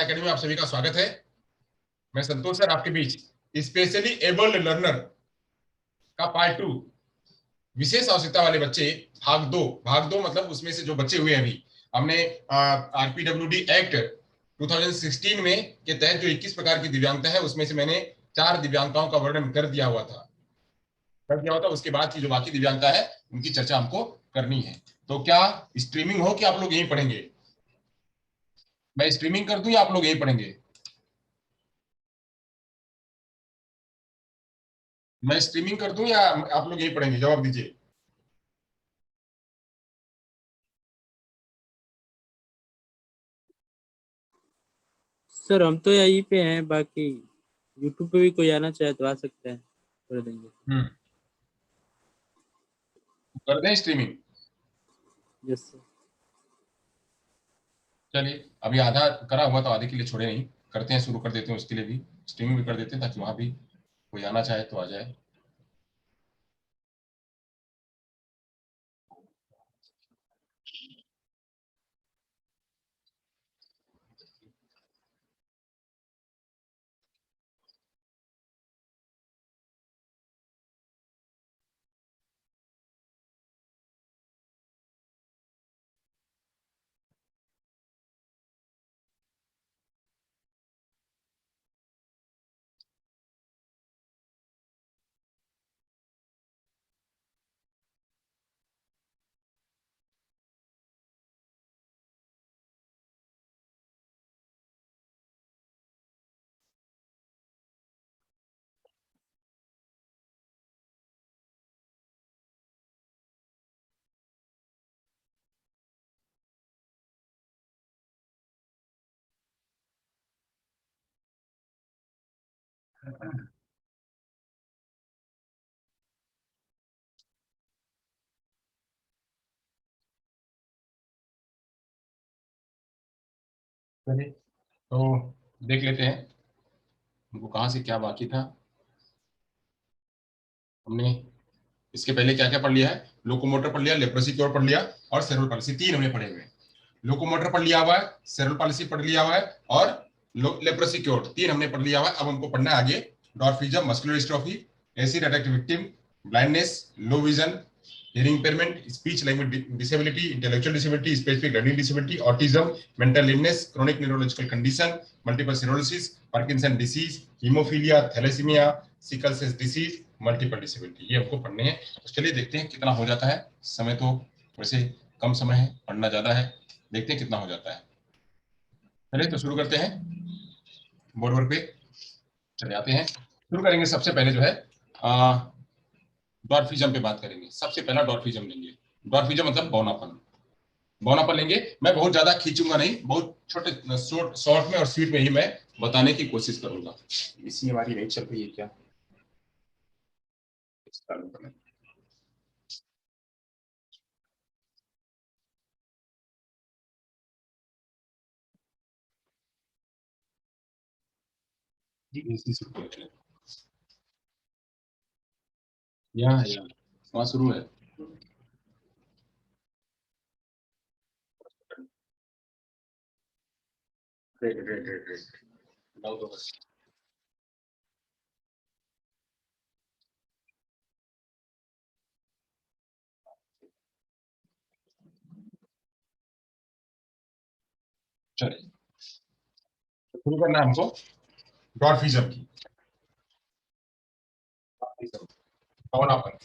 Academy में आप सभी का स्वागत है। मैं संतोष सर आपके बीच स्पेशली एबल्ड लर्नर का पार्ट 2 विशेष आवश्यकता वाले बच्चे भाग दो मतलब उसमें से जो बच्चे हुए अभी हमने आरपीडब्ल्यूडी एक्ट 2016 में के तहत जो 21 प्रकार की दिव्यांगता है उसमें से मैंने 4 दिव्यांगताओं का वर्णन कर दिया हुआ था। उसके बाद की जो बाकी दिव्यांगता है उनकी चर्चा हमको करनी है। तो क्या स्ट्रीमिंग हो कि आप लोग यही पढ़ेंगे? मैं स्ट्रीमिंग कर दूं या आप लोग यही पढ़ेंगे? मैं स्ट्रीमिंग कर दूं या आप लोग यही पढ़ेंगे? जवाब दीजिए। सर हम तो यहीं पे हैं, बाकी यूट्यूब पे भी कोई आना चाहे तो आ सकता है, कर देंगे। कर दें स्ट्रीमिंग? Yes sir. चलिए, अभी आधा करा हुआ तो आधे के लिए छोड़े नहीं, करते हैं, शुरू कर देते हैं, उसके लिए भी स्ट्रीमिंग भी कर देते हैं ताकि वहां भी कोई आना चाहे तो आ जाए। चलिए, तो देख लेते हैं उनको कहाँ से क्या बाकी था। हमने इसके पहले क्या क्या पढ़ लिया है? लोकोमोटर पढ़ लिया, लेप्रोसी क्योर पढ़ लिया और सेरेब्रल पॉलिसी, 3 हमने पढ़े हुए हैं। लोकोमोटर पढ़ लिया हुआ है, सेरेब्रल पॉलिसी पढ़ लिया हुआ है और लेप्रोसी क्योर, 3 हमने पढ़ लिया हुआ है। अब हमको पढ़ना है आगे dwarfism, muscular dystrophy, acid attack victim, blindness, low vision, hearing impairment, speech language disability, intellectual disability, specific learning disability, autism, mental illness, chronic neurological condition, multiple sclerosis, Parkinson disease, hemophilia, thalassemia, sickle cell disease, multiple disability, ये हमको पढ़ने हैं। तो चलिए देखते हैं कितना हो जाता है। समय तो वैसे कम समय है, पढ़ना ज्यादा है, देखते हैं कितना हो जाता है। चलिए तो शुरू करते हैं। बोर्ड वर्क पे चले आते हैं। शुरू करेंगे सबसे पहले जो है डॉर्फिज्म पे बात करेंगे। सबसे पहला डॉर्फिज्म लेंगे। डॉर्फिज्म मतलब बौनापन। बौनापन लेंगे। मैं बहुत ज्यादा खींचूंगा नहीं, बहुत छोटे शॉर्ट में और स्वीट में ही मैं बताने की कोशिश करूंगा। इसी हमारी नहीं चल रही है क्या? जी इसी शुरू करते हैं। यहाँ है, यहाँ वहाँ शुरू है। Red red red red down दो बस। चलिए शुरू करना है हमको डॉर्फिज्म की। बौनापन,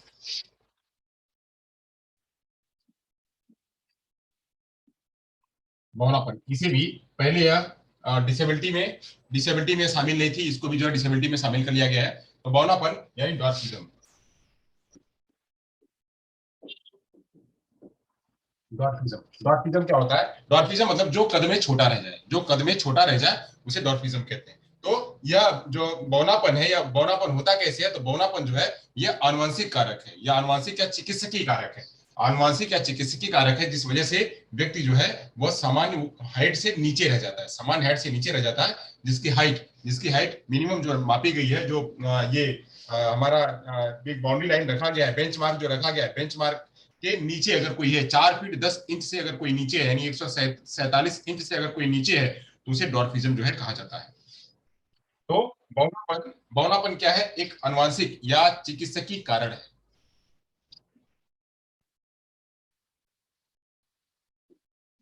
बौनापन किसी भी पहले या डिसेबिलिटी में शामिल नहीं थी, इसको भी जो है डिसेबिलिटी में शामिल कर लिया गया है। तो बौनापन यानी डॉर्फिज्म। डॉर्फिज्म, डॉर्फिज्म क्या होता है? डॉर्फिज्म मतलब जो कद में छोटा रह जाए, जो कद में छोटा रह जाए उसे डॉर्फिज्म कहते हैं। तो यह जो बौनापन है, या बौनापन होता कैसे है? तो बौनापन जो है यह आनुवंशिक कारक है, या आनुवंशिक या चिकित्सकीय कारक है। आनुवंशिक या चिकित्सकीय कारक है जिस वजह से व्यक्ति जो है वह सामान्य हाइट से नीचे रह जाता है, सामान्य हाइट से नीचे रह जाता है। जिसकी हाइट मिनिमम जो मापी गई है, जो ये हमारा एक बाउंड्री लाइन रखा गया है, बेंचमार्क जो रखा गया है, बेंचमार्क के नीचे अगर कोई है, 4 फीट 10 इंच से अगर कोई नीचे है, यानी 147 इंच से अगर कोई नीचे है, तो उसे डॉर्फिज्म जो है कहा जाता है। तो बौनापन बौनापन क्या है? एक आनुवंशिक या चिकित्सकीय कारण है।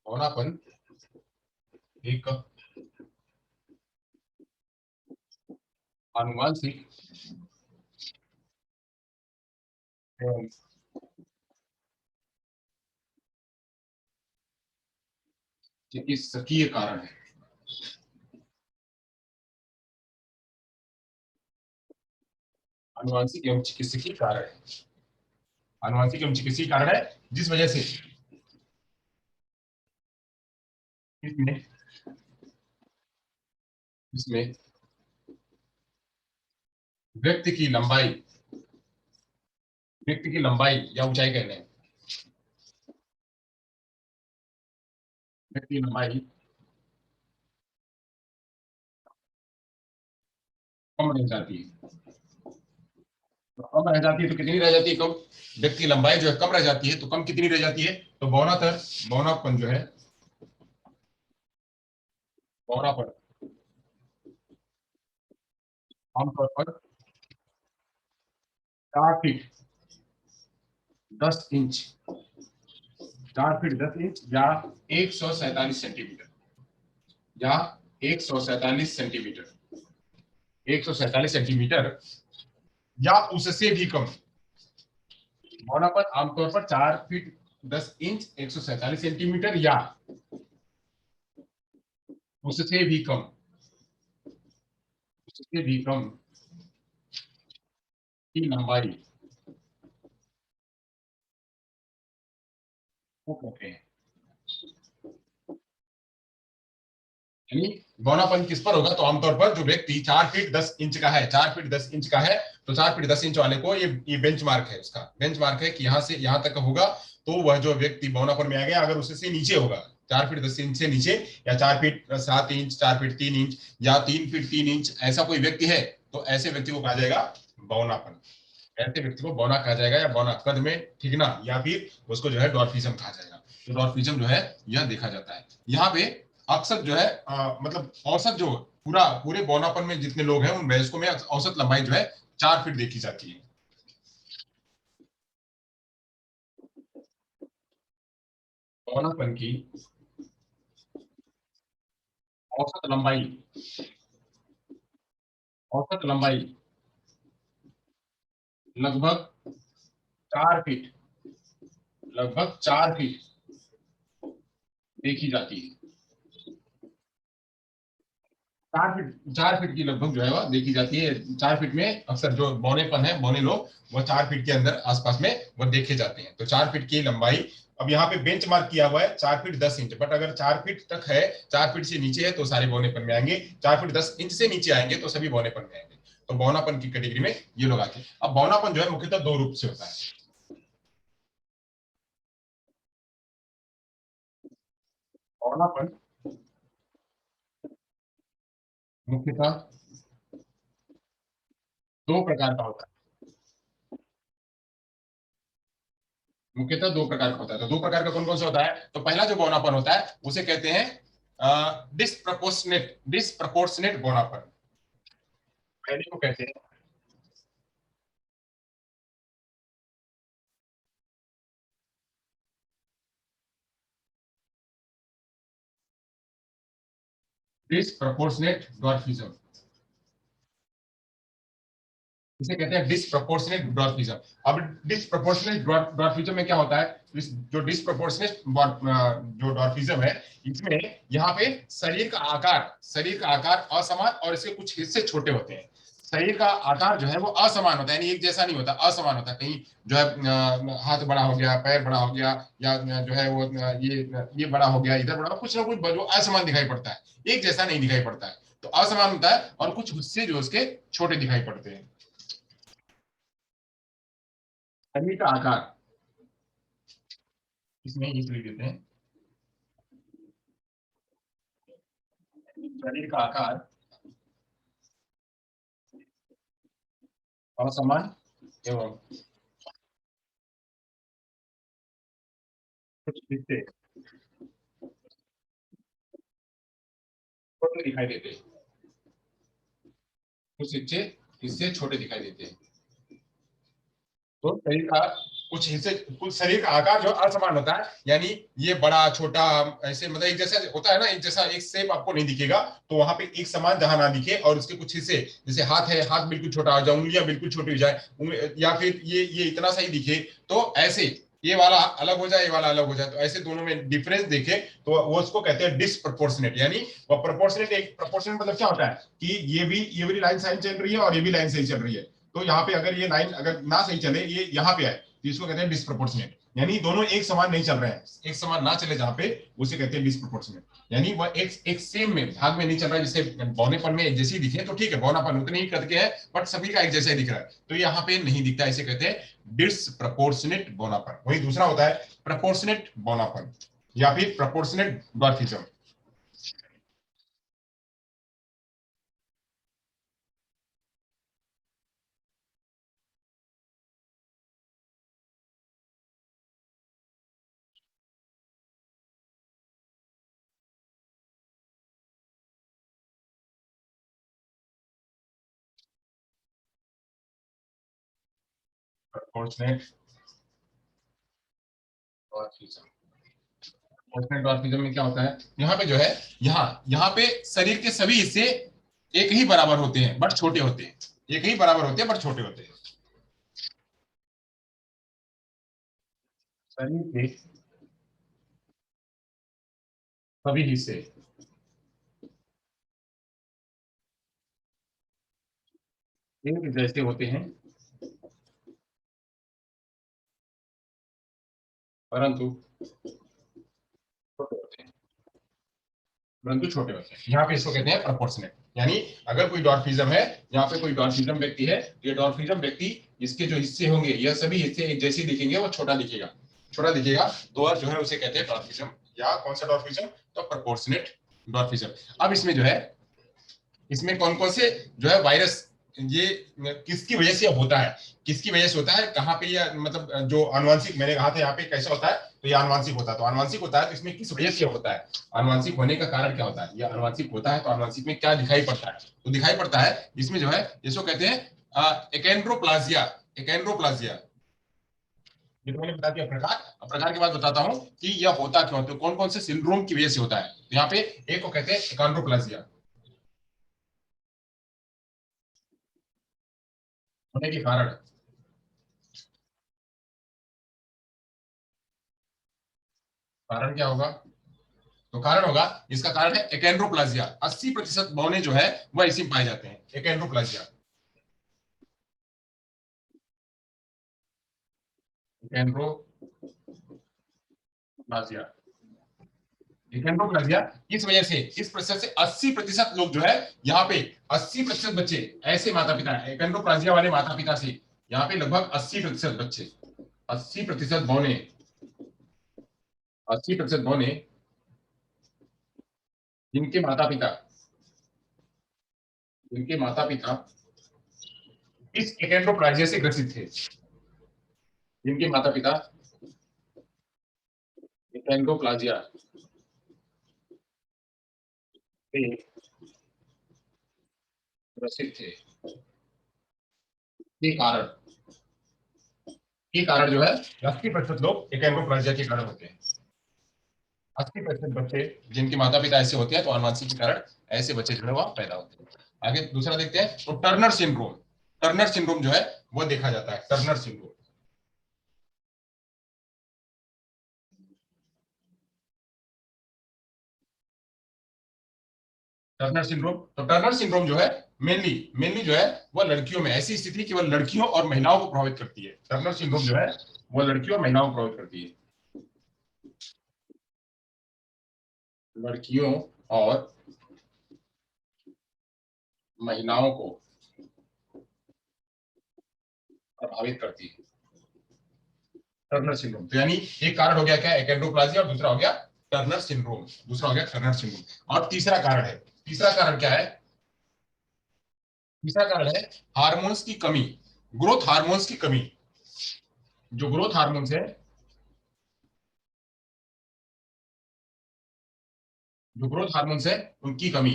बौनापन एक आनुवंशिक एवं चिकित्सकीय कारण है। आनुवंशिक एवं चिकित्सकीय कारण है। आनुवंशिक एवं चिकित्सकीय कारण है जिस वजह से इसमें इसमें व्यक्ति की लंबाई या ऊंचाई कहने हैं, व्यक्ति की लंबाई कम रह जाती है। तो कम रह जाती है तो कितनी रह जाती है? कम। व्यक्ति की लंबाई जो है कम रह जाती है, तो कम कितनी रह जाती है? तो बौनापन जो है, बौनापन आमतौर पर 4 फीट 10 इंच 4 फीट 10 इंच या 147 सेंटीमीटर या 147 सेंटीमीटर 147 सेंटीमीटर या उससे भी कम। बौनापन आमतौर पर 4 फीट 10 इंच 147 सेंटीमीटर या उससे भी कम, उससे भी कम की लंबाई को कहते हैं। यानी बौनापन किस पर होगा? तो आमतौर पर जो व्यक्ति 4 फीट 10 इंच का है, 4 फीट 10 इंच का है, तो 4 फीट 10 इंच वाले को ये बेंचमार्क है, उसका बेंचमार्क है कि यहां से यहां तक होगा तो वह जो व्यक्ति बौनापन में आ गया। अगर उससे नीचे होगा, 4 फीट 10 इंच से नीचे, या 4 फीट 7 इंच 4 फीट 3 इंच या 3 फीट 3 इंच ऐसा कोई व्यक्ति है, तो ऐसे व्यक्ति को कहा जाएगा बौनापन। ऐसे व्यक्ति को बौना कहा जाएगा, या बौना कद में ठिकना, या फिर उसको जो है डॉर्फिज्म कहा जाएगा। तो डॉर्फिज्म जो है यह देखा जाता है। यहाँ पे अक्सर जो है मतलब औसत जो पूरे बौनापन में जितने लोग हैं उन वयस्कों में औसत लंबाई जो है 4 फीट देखी जाती है। बौनापन की औसत लंबाई औसत लंबाई लगभग 4 फीट लगभग 4 फीट देखी जाती है। 4 फीट की लगभग जो है वह देखी जाती है। 4 फीट में अक्सर जो बौनेपन है, बौने लोग, वह 4 फीट के अंदर आसपास में वह देखे जाते हैं। तो 4 फीट की लंबाई, अब यहाँ पे बेंच मार्क किया हुआ है 4 फीट 10 इंच, बट अगर 4 फीट तक है, 4 फीट से नीचे है तो सारे बौनेपन में आएंगे, 4 फीट 10 इंच से नीचे आएंगे तो सभी बौनेपन में आएंगे। तो बौनापन की कैटेगरी में ये लोग आते हैं। अब बौनापन जो है मुख्यतः 2 रूप से होता है। बौनापन मुख्यतः 2 प्रकार का होता है। मुख्यतः 2 प्रकार का होता है। तो 2 प्रकार का कौन कौन सा होता है? तो पहला जो बौनापन होता है उसे कहते हैं डिस्प्रपोर्शनेट बौनापन। पहले को कहते हैं डिस्प्रपोर्शनेट डॉर्फिज्म। इसे कहते हैं डिस्प्रपोर्शनेट डॉर्फिज्म। अब डिस्प्रपोर्शनेट डॉर्फिज्म में क्या होता है? जो डिस्प्रपोर्शनेट जो डॉर्फिज्म है, इसमें यहाँ पे शरीर का आकार असमान और इसके कुछ हिस्से छोटे होते हैं। शरीर का आकार जो है वो असमान होता है, यानी एक जैसा नहीं होता, असमान होता है। कहीं जो है हाथ बड़ा हो गया, पैर बड़ा हो गया, या जो है वो ये बड़ा हो गया, इधर बड़ा, कुछ ना कुछ जो असमान दिखाई पड़ता है, एक जैसा नहीं दिखाई पड़ता है। तो असमान होता है और कुछ हिस्से जो उसके छोटे दिखाई पड़ते हैं। शरीर का आकार, इसमें ये लिख देते हैं, शरीर का आकार असमान एवं कुछ हिस्से छोटे दिखाई देते हैं, कुछ हिस्से हिस्से छोटे दिखाई देते हैं। तो शरीर का कुछ हिस्से, कुछ शरीर का आकार जो असमान होता है, यानी ये बड़ा छोटा ऐसे मतलब एक जैसा होता है ना, एक जैसा एक शेप आपको नहीं दिखेगा। तो वहां पे एक समान जहां ना दिखे और उसके कुछ हिस्से, जैसे हाथ है, हाथ बिल्कुल छोटा हो जाए, उंगलियां बिल्कुल छोटी हो जाए, या फिर ये इतना सा ही दिखे, तो ऐसे ये वाला अलग हो जाए, ये वाला अलग हो जाए, तो ऐसे दोनों में डिफरेंस देखे तो वो उसको कहते हैं डिसप्रपोर्शनेट। यानी वो प्रोपोर्शनेट, एक प्रोपोर्शनेट मतलब क्या होता है कि ये भी लाइन सही चल रही है और ये भी लाइन सही चल रही है, तो यहाँ पे अगर ये लाइन अगर ना सही चले, ये यहाँ पे आए, तो इसको कहते हैं डिसप्रोपोर्शनेट। यानी दोनों एक समान नहीं चल रहे हैं, एक समान ना चले जहां पे, उसे कहते हैं डिसप्रोपोर्शनेट। यानी वह एक सेम में भाग में नहीं चल रहा है। जैसे बौनेपन में एक जैसी दिखे तो ठीक है, बौनापन उतने ही करके है, बट सभी का एक जैसा ही दिख रहा है, तो यहाँ पे नहीं दिखता, इसे कहते हैं डिसप्रोपोर्शनेट बौनापन। वही दूसरा होता है प्रोपोर्शनेट बौनापन या फिर प्रोपोर्शनेट डॉर्फिज्म। प्रोपोर्शनेट डॉर्फिज्म, प्रोपोर्शनेट डॉर्फिज्म में क्या होता है, यहाँ पे जो है, यहाँ यहाँ पे शरीर के सभी हिस्से एक ही बराबर होते हैं बट छोटे होते हैं, एक ही बराबर होते हैं बट छोटे होते हैं। शरीर के सभी हिस्से एक जैसे होते हैं, परंतु छोटे होते हैं, परंतु छोटे होते हैं। यहाँ पे इसको कहते हैं प्रोपोर्शनेट। यानी अगर कोई डॉर्फिज्म है, यहाँ पे कोई डॉर्फिज्म व्यक्ति है, ये डॉर्फिज्म व्यक्ति, इसके जो हिस्से होंगे यह सभी हिस्से एक जैसे दिखेंगे, वो छोटा दिखेगा, छोटा दिखेगा, तो और जो है उसे कहते हैं डॉर्फिज्म। या कौन सा डॉर्फिज्म, तो प्रोपोर्शनेट डॉर्फिज्म। अब इसमें जो है, इसमें कौन कौन से जो है वायरस, ये किसकी वजह से होता है, किसकी वजह से होता है, कहाँ पे ये मतलब जो आनुवंशिक, मैंने कहा था यहाँ पे कैसा होता है, तो ये आनुवंशिक होता है। तो आनुवंशिक होता है तो इसमें किस वजह से होता है, आनुवंशिक होने का कारण क्या होता है, ये आनुवंशिक होता है तो आनुवंशिक में क्या दिखाई पड़ता है, तो दिखाई पड़ता है इसमें जो है, इसको कहते हैं एकेंड्रोप्लाजिया। एकेंड्रोप्लाजिया, ये तो मैंने बता दिया प्रकार। अब प्रकार के बाद बताता हूँ कि यह होता क्यों, तो कौन कौन से सिंड्रोम की वजह से होता है। तो यहाँ पे एक को कहते हैं एकांड्रोप्लाजिया, होने के कारण, कारण क्या होगा, तो कारण होगा, इसका कारण है एकेंड्रोप्लाजिया। 80% बौने जो है वह इसी में पाए जाते हैं, एकेंड्रोप्लाजिया। एकेंड्रोप्लाजिया, एकेंड्रोप्लाजिया इस वजह से, इस प्रतिशत से 80% लोग जो है, यहाँ पे 80% बच्चे ऐसे माता पिता है, एकेंड्रोप्लाजिया वाले माता पिता से यहाँ पे लगभग 80% बच्चे, 80% बौने, 80% बौने जिनके माता पिता, जिनके माता पिता इस एकेंड्रोप्लाजिया से ग्रसित थे, जिनके माता पिता एकेंड्रोप्लाजिया से ग्रसित थे, के कारण, के कारण जो है 80% लोग एकेंड्रोप्लाजिया के कारण होते हैं। 80% बच्चे जिनके माता पिता ऐसे होते हैं, तो आनुवंशिक के कारण ऐसे बच्चे जो है वह पैदा होते हैं। आगे दूसरा देखते हैं, तो टर्नर सिंड्रोम। टर्नर सिंड्रोम जो है वो देखा जाता है, टर्नर सिंड्रोम। टर्नर सिंड्रोम, तो टर्नर सिंड्रोम जो है मेनली मेनली जो है वह लड़कियों में, ऐसी स्थिति केवल लड़कियों और महिलाओं को प्रभावित करती है। टर्नर सिंड्रोम जो है वो लड़कियों और महिलाओं को प्रभावित करती है, लड़कियों और महिलाओं को प्रभावित करती है टर्नर सिंड्रोम। तो यानी एक कारण हो गया क्या, एकेंड्रोप्लाजिया, और दूसरा हो गया टर्नर सिंड्रोम, दूसरा हो गया टर्नर सिंड्रोम। और तीसरा कारण है, तीसरा कारण क्या है, तीसरा कारण है हार्मोन्स की कमी, ग्रोथ हार्मोन्स की कमी। जो ग्रोथ हार्मोन्स है, जो ग्रोथ हार्मोन्स है उनकी कमी,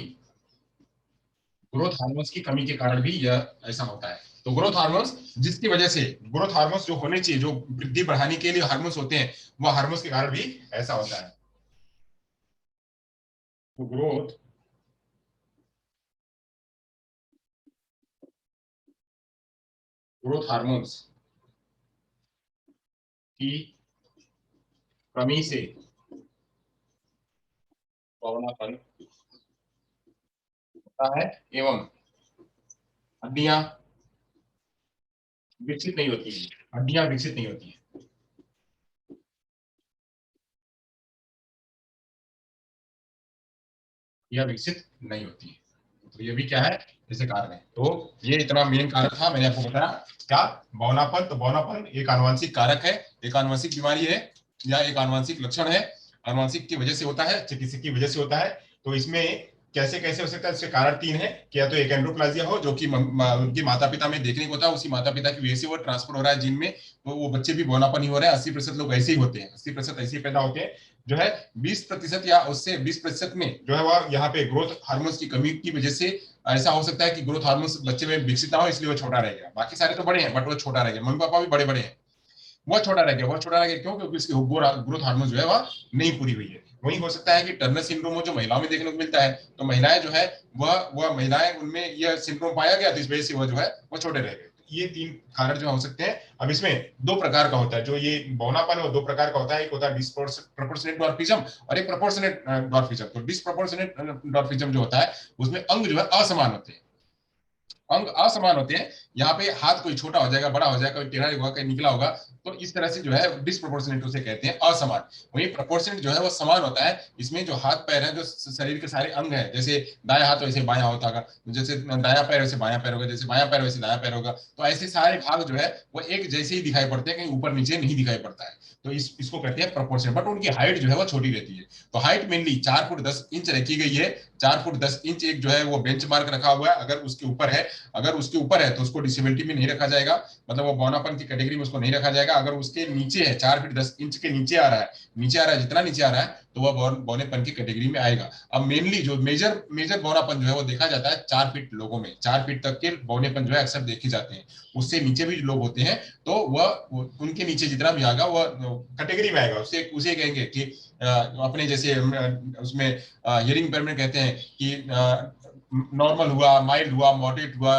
ग्रोथ हार्मोन्स की कमी के कारण भी यह ऐसा होता है। तो ग्रोथ हार्मोन्स जिसकी वजह से, ग्रोथ हार्मोन्स जो होने चाहिए, जो वृद्धि बढ़ाने के लिए हार्मोन्स होते हैं, वह हार्मोन्स के कारण भी ऐसा होता है। तो ग्रोथ हार्मोन्स की कमी से पौनापन होता है एवं हड्डियां विकसित नहीं होती है, हड्डियां विकसित नहीं होती है, यह विकसित नहीं होती है। तो ये भी क्या है, जैसे कारण है। तो ये इतना मेन कारक था, मैंने आपको बताया क्या, बौनापन। तो बौनापन एक आनुवंशिक कारक है, एक आनुवंशिक बीमारी है या एक आनुवंशिक लक्षण है, आनुवंशिक की वजह से होता है, चिकित्सक की वजह से होता है। तो इसमें कैसे कैसे हो सकता है, इसके कारण तीन है कि या तो एक एंड्रोप्लाजिया हो जो कि उनकी माता पिता में देखने को होता है, उसी माता पिता की वजह से वो ट्रांसफर हो रहा है जीन में, तो वो बच्चे भी बौनापन ही हो रहा है। 80% लोग ऐसे ही होते हैं, 80% ऐसे ही पैदा होते हैं जो है। 20% या उससे 20% में जो है वह यहाँ पे ग्रोथ हार्मोन्स की कमी की वजह से ऐसा हो सकता है कि ग्रोथ हार्मोन्स बच्चे में विकसित ना हो, इसलिए वो छोटा रह गया। बाकी सारे तो बड़े हैं बट वो छोटा रह गया, मम्मी पापा भी बड़े बड़े हैं, वो छोटा रह गया। वो छोटा रह गया क्यों? क्योंकि इसकी ग्रोथ हार्मोन जो है वह नहीं पूरी हुई है। वही हो सकता है कि टर्नर सिंड्रोम हो जो महिलाओं में देखने को मिलता है, तो महिलाएं जो है वह महिलाएं, उनमें यह सिंड्रोम पाया गया, तो इस वजह से वह जो है वो छोटे रह गए। ये तीन कारण जो हो सकते हैं। अब इसमें दो प्रकार का होता है, जो ये बौनापन है वो दो प्रकार का होता है। एक होता है डिस्प्रोपोर्शनेट डॉर्फिज्म और एक प्रोपोर्शनेट डॉर्फिज्म। तो डिस्प्रोपोर्शनेट डॉर्फिज्म जो होता है उसमें अंग जो है असमान होते हैं, अंग असमान होते हैं। यहाँ पे हाथ कोई छोटा हो जाएगा, बड़ा हो जाएगा, कोई टेढ़ा होगा, कहीं निकला होगा, तो इस तरह से जो है डिस्प्रोपोर्शनेट उसे कहते हैं, असमान। वही प्रोपोर्शनेट जो है वो समान होता है। इसमें जो हाथ पैर है, जो शरीर के सारे अंग है, जैसे दाया हाथ वैसे बाया होता होगा, जैसे दाया पैर वैसे बाया पैर होगा, जैसे बाया पैर वैसे दाया पैर होगा, तो ऐसे सारे भाग जो है वो एक जैसे ही दिखाई पड़ते हैं, कहीं ऊपर नीचे नहीं दिखाई पड़ता है। तो इसको कहते हैं प्रोपोर्शनेट, बट उनकी हाइट जो है वो छोटी रहती है। तो हाइट मेनली 4 फुट 10 इंच रखी गई है। 4 फुट 10 इंच एक जो है वो बेंच मार्क रखा हुआ है। अगर उसके ऊपर है, अगर उसके ऊपर है तो उसको डिसेबिलिटी में नहीं रखा जाएगा, मतलब वो बौनापन की कैटेगरी में उसको नहीं रखा जाएगा। अगर उसके नीचे है, 4 फीट 10 इंच के नीचे आ रहा है, नीचे आ रहा है, जितना नीचे आ रहा है, तो वह बौनेपन की कैटेगरी में आएगा। अब मेनली जो मेजर मेजर बौनापन जो है वो देखा जाता है 4 फीट लोगों में। 4 फीट तक के बौनेपन जो है अक्सर देखे जाते हैं। उससे नीचे भी लोग होते हैं, तो वह उनके नीचे जितना भी आएगा वह कैटेगरी में आएगा। उसे उसे कहेंगे कि अपने जैसे उसमें हियरिंग इम्पेयरमेंट कहते हैं कि नॉर्मल हुआ, माइल्ड हुआ, मॉडरेट हुआ,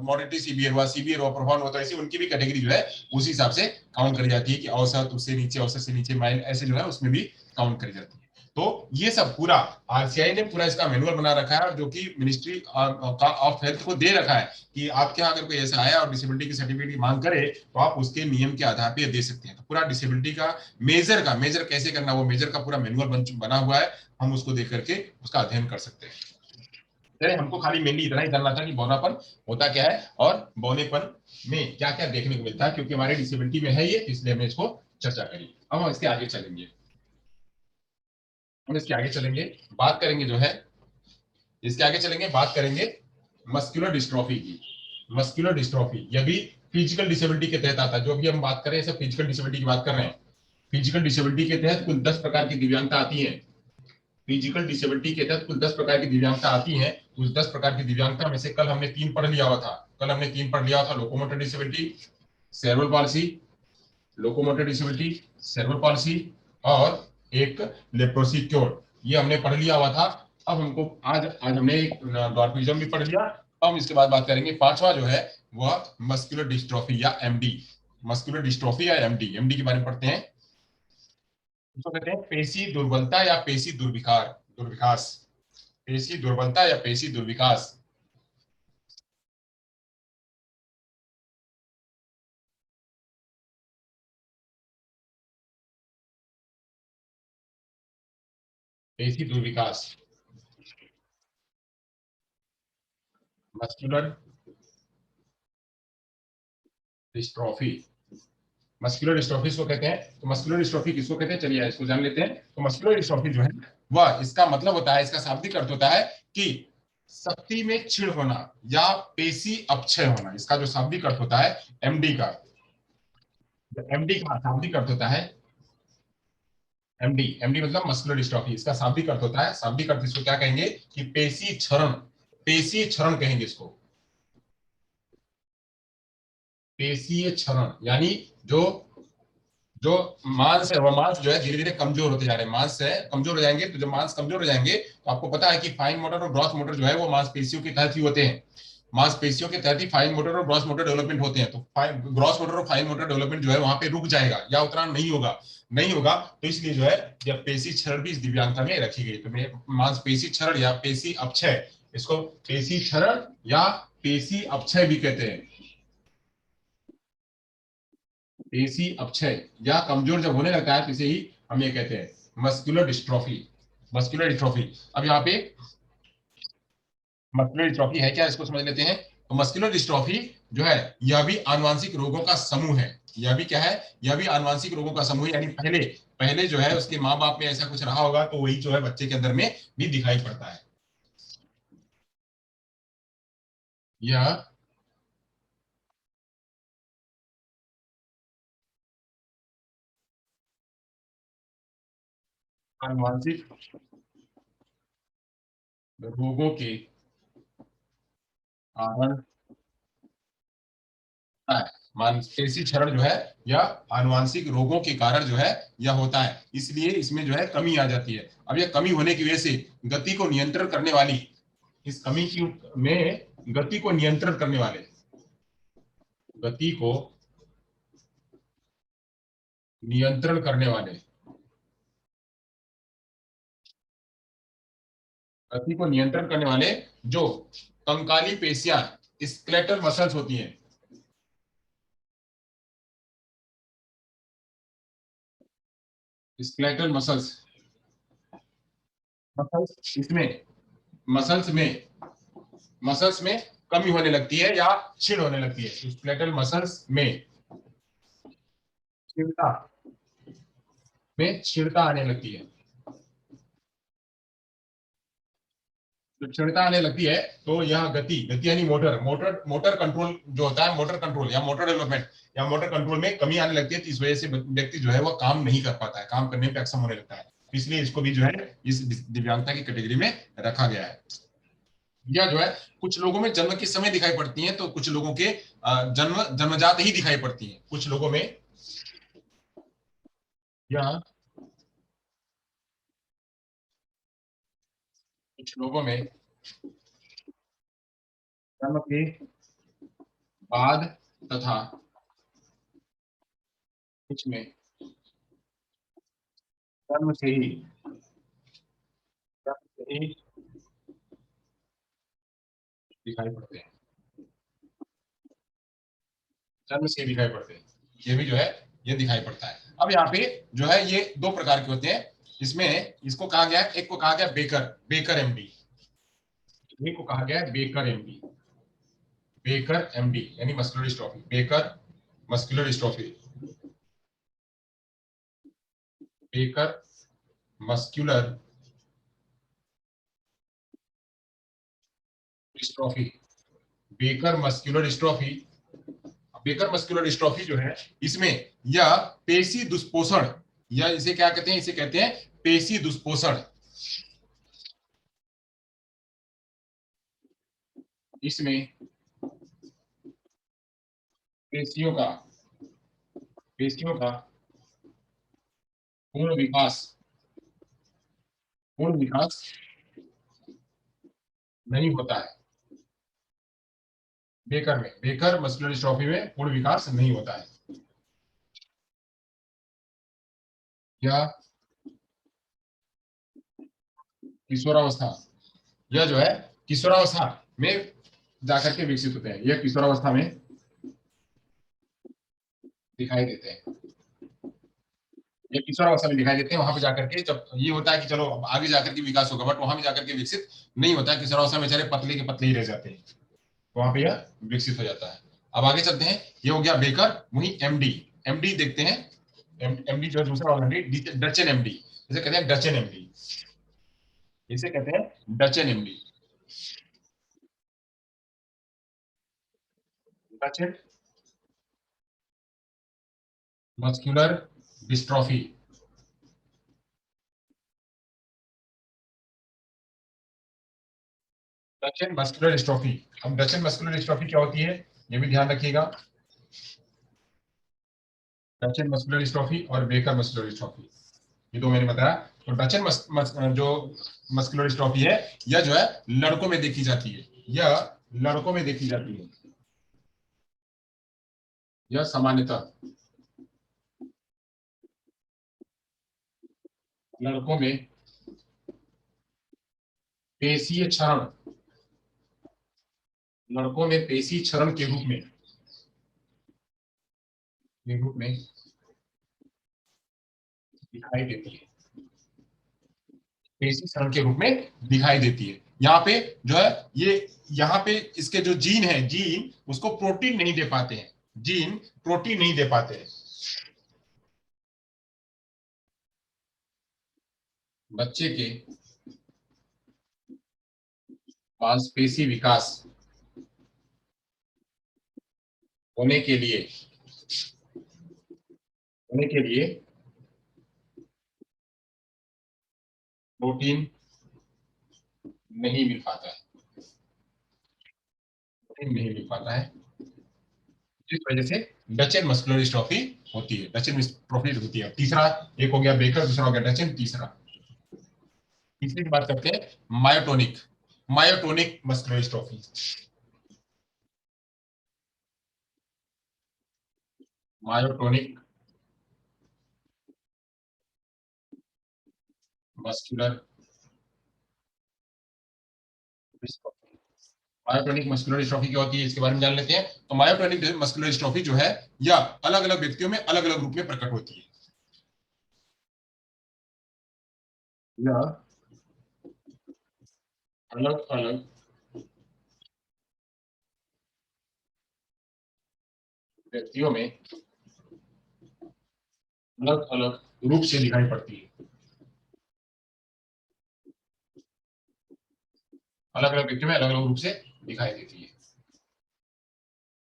मॉडरेटली सीवियर हुआ, सीवियर हुआ, प्रोफाउंड हुआ, तो ऐसी उनकी भी कैटेगरी जो है उसी हिसाब से काउंट करी जाती है कि औसत, उससे नीचे, औसत से नीचे, माइल्ड, ऐसे जो है उसमें भी काउंट करी जाती है। तो ये सब पूरा आरसीआई ने पूरा इसका मैनुअल बना रखा है, जो कि मिनिस्ट्री ऑफ हेल्थ को दे रखा है कि आपके यहाँ अगर कोई ऐसा आया और डिसेबिलिटी की सर्टिफिकेट की मांग करे तो आप उसके नियम के आधार पर दे सकते हैं। तो पूरा डिसेबिलिटी का मेजर कैसे करना, वो मेजर का पूरा मैनुअल बना हुआ है। हम उसको देख करके उसका अध्ययन कर सकते हैं। चलिए, हमको खाली मेनली इतना ही जानना था कि बौनापन होता क्या है और बौनेपन में क्या क्या देखने को मिलता है, क्योंकि हमारे डिसेबिलिटी में है ये, इसलिए हमने इसको चर्चा करी। अब हम इसके आगे चलेंगे, बात करेंगे जो है, इसके आगे चलेंगे, बात करेंगे मस्कुलर डिस्ट्रॉफी की। मस्कुलर डिस्ट्रॉफी यह भी फिजिकल डिसेबिलिटी के तहत आता है। जो अभी हम बात कर रहे हैं सब फिजिकल डिसेबिलिटी की बात कर रहे हैं। फिजिकल डिसेबिलिटी के तहत कुल 10 प्रकार की दिव्यांगता आती है। फिजिकल डिसेबिलिटी के तहत कुल 10 प्रकार की दिव्यांगता आती है। उस 10 प्रकार की दिव्यांगता में से कल हमने 3 पढ़ लिया हुआ था। Locomotor disability, cerebral palsy, locomotor disability, cerebral palsy और एक लेप्रोसी क्योर, ये हमने पढ़ लिया हुआ था। अब हमको आज आज हमने डॉर्फिज्म भी पढ़ लिया। अब हम इसके बाद बात करेंगे पांचवा जो है वह मस्कुलर डिस्ट्रॉफी या एमडी। मस्कुलर डिस्ट्रॉफी या एमडी, एमडी के बारे में पढ़ते हैं। इसको कहते हैं पेशी दुर्बलता या पेशी दुर्विकास। पेशी दुर्बलता या पेशी दुर्विकास। पेशी दुर्विकास, मस्कुलर डिस्ट्रॉफी। मस्कुलर डिस्ट्रॉफी को कहते हैं। तो मस्कुलर डिस्ट्रॉफी किसको कहते हैं, चलिए इसको जान लेते हैं। तो मस्कुलर डिस्ट्रॉफी जो है वह, इसका मतलब होता है, इसका शाब्दिक अर्थ होता है कि शक्ति में क्षीण होना या पेशी अपक्षय होना। इसका जो शाब्दिक अर्थ होता है एमडी का, एमडी का शाब्दिक अर्थ होता है एमडी। एमडी मतलब मस्कुलर डिस्ट्रॉफी, इसका शाब्दिक अर्थ होता है, शाब्दिक अर्थ इसको क्या कहेंगे कि पेशी क्षरण, पेशीय क्षरण कहेंगे इसको। पेशीय क्षरण यानी जो जो मांस है, वह मांस जो है धीरे धीरे कमजोर होते जा रहे हैं, मांस है कमजोर हो जाएंगे। तो जब मांस कमजोर हो जाएंगे तो आपको पता है कि फाइन मोटर और ग्रॉस मोटर जो है वो मांसपेशियों के तहत ही होते हैं। मांसपेशियों के तहत ही फाइन मोटर और ग्रॉस मोटर डेवलपमेंट होते हैं। तो ग्रॉस मोटर और फाइन मोटर डेवलपमेंट जो है वहां पे रुक जाएगा या उतना नहीं होगा। तो इसलिए जो है जब पेशी क्षरण भी इस दिव्यांगता में रखी गई। तो मांसपेशी क्षरण या पेशी अपक्षय, इसको पेशी क्षरण या पेशी अपक्षय भी कहते हैं। पेशी अपक्षय या कमजोर जब होने लगता है तो इसे ही हम ये कहते हैं मस्कुलर डिस्ट्रॉफी। Muscular dystrophy. अब यहाँ पे मस्कुलर डिस्ट्रॉफी है क्या, इसको समझ लेते हैं। तो मस्कुलर डिस्ट्रॉफी जो है यह भी आनुवंशिक रोगों का समूह है। यह भी क्या है, यह भी आनुवंशिक रोगों का समूह है। यानी पहले पहले जो है उसके माँ बाप में ऐसा कुछ रहा होगा तो वही जो है बच्चे के अंदर में भी दिखाई पड़ता है। यह आनुवंशिक रोगों के कारण है। मांसपेशी क्षरण जो है यह आनुवंशिक रोगों के कारण जो है यह होता है, इसलिए इसमें जो है कमी आ जाती है। अब यह कमी होने की वजह से गति को नियंत्रण करने वाली, इस कमी की में गति को नियंत्रण करने वाले, गति को नियंत्रण करने वाले, गति को नियंत्रण करने वाले जो कंकाली पेशियां, स्केलेटल मसल्स होती हैं, स्केलेटल मसल्स, मसल्स इसमें मसल्स में कमी होने लगती है या क्षीण होने लगती है। स्केलेटल मसल्स में क्षीणता आने लगती है। जब क्षीणता आने लगती है तो यह गति यानी मोटर कंट्रोल जो होता है, मोटर कंट्रोल या मोटर डेवलपमेंट या मोटर कंट्रोल में कमी आने लगती है। तो इस वजह से व्यक्ति जो है वो काम नहीं कर पाता है, काम करने में अक्षम होने लगता है। इसलिए इसको भी जो है इस दिव्यांगता की कैटेगरी में रखा गया है। यह जो है कुछ लोगों में जन्म के समय दिखाई पड़ती है, तो कुछ लोगों के जन्मजात ही दिखाई पड़ती है। कुछ लोगों में या कुछ लोगों में जन्म के बाद तथा कुछ में जन्म से ही दिखाई पड़ते हैं, जन्म से दिखाई पड़ते हैं। ये भी जो है ये दिखाई पड़ता है। अब यहाँ पे जो है ये दो प्रकार के होते हैं। इसमें इसको कहा गया है, एक को कहा गया बेकर एमडी, एक को कहा गया है बेकर एमडी यानी muscular dystrophy, baker muscular dystrophy, baker muscular dystrophy, baker muscular dystrophy. Baker muscular dystrophy जो है इसमें यह पेशी दुष्पोषण, या इसे क्या कहते हैं, इसे कहते हैं पेशी दुष्पोषण। इसमें पेशियों का पेशियों का पूर्ण विकास नहीं होता है। बेकर मस्कुलर डिस्ट्रॉफी में पूर्ण विकास नहीं होता है। या किशोरावस्था, यह जो है किशोरावस्था में जाकर के विकसित होते हैं। यह किशोरावस्था में दिखाई देते हैं, ये किशोरावस्था में दिखाई देते हैं। वहां पे जाकर के जब ये होता है कि चलो अब आगे जाकर के विकास होगा, बट वहां भी जाकर के विकसित नहीं होता है। किशोरावस्था में बेचारे पतले के पतले ही रह जाते हैं, वहां पे यह विकसित हो जाता है। अब आगे चलते हैं, ये हो गया बेकर। वही एमडी, एमडी देखते हैं। एमडी जो दूसरा ऑलरेडी डचन एमडी, इसे कहते हैं डचन एमडी, इसे कहते हैं Duchenne MD, Duchenne muscular dystrophy. Duchenne muscular dystrophy. अब डचेन मस्कुलर डिस्ट्रोफी क्या होती है ये भी ध्यान रखिएगा। डचेन मस्कुलर डिस्ट्रोफी और बेकर मस्कुलर डिस्ट्रोफी, ये तो मैंने बताया। तो डचेन जो मस्कुलर डिस्ट्रोफी है यह जो है लड़कों में देखी जाती है, यह लड़कों में देखी जाती है। यह सामान्यतः लड़कों में पेशीय क्षरण, लड़कों में पेशी क्षरण के रूप में दिखाई देती है, पेशी क्षरण के रूप में दिखाई देती है। यहाँ पे जो है ये, यहाँ पे इसके जो जीन है, जीन उसको प्रोटीन नहीं दे पाते हैं, जीन प्रोटीन नहीं दे पाते हैं। बच्चे के मांसपेशी विकास होने के लिए प्रोटीन नहीं मिल पाता है, प्रोटीन नहीं मिल पाता है, जिस वजह से डचेन मस्कुलर डिस्ट्रोफी होती है, डचेन डिस्ट्रोफी होती है। तीसरा, एक हो गया बेकर, दूसरा हो गया डचेन, तीसरी की बात करते हैं myotonic, myotonic muscular dystrophy. Myotonic muscular dystrophy, myotonic muscular dystrophy क्या होती है इसके बारे में जान लेते हैं। तो मायोटोनिक मस्कुलर डिस्ट्रोफी जो है यह अलग अलग व्यक्तियों में अलग अलग रूप में प्रकट होती है। यह अलग अलग व्यक्तियों में अलग अलग रूप से दिखाई पड़ती है, अलग अलग व्यक्तियों में अलग अलग रूप से दिखाई देती है।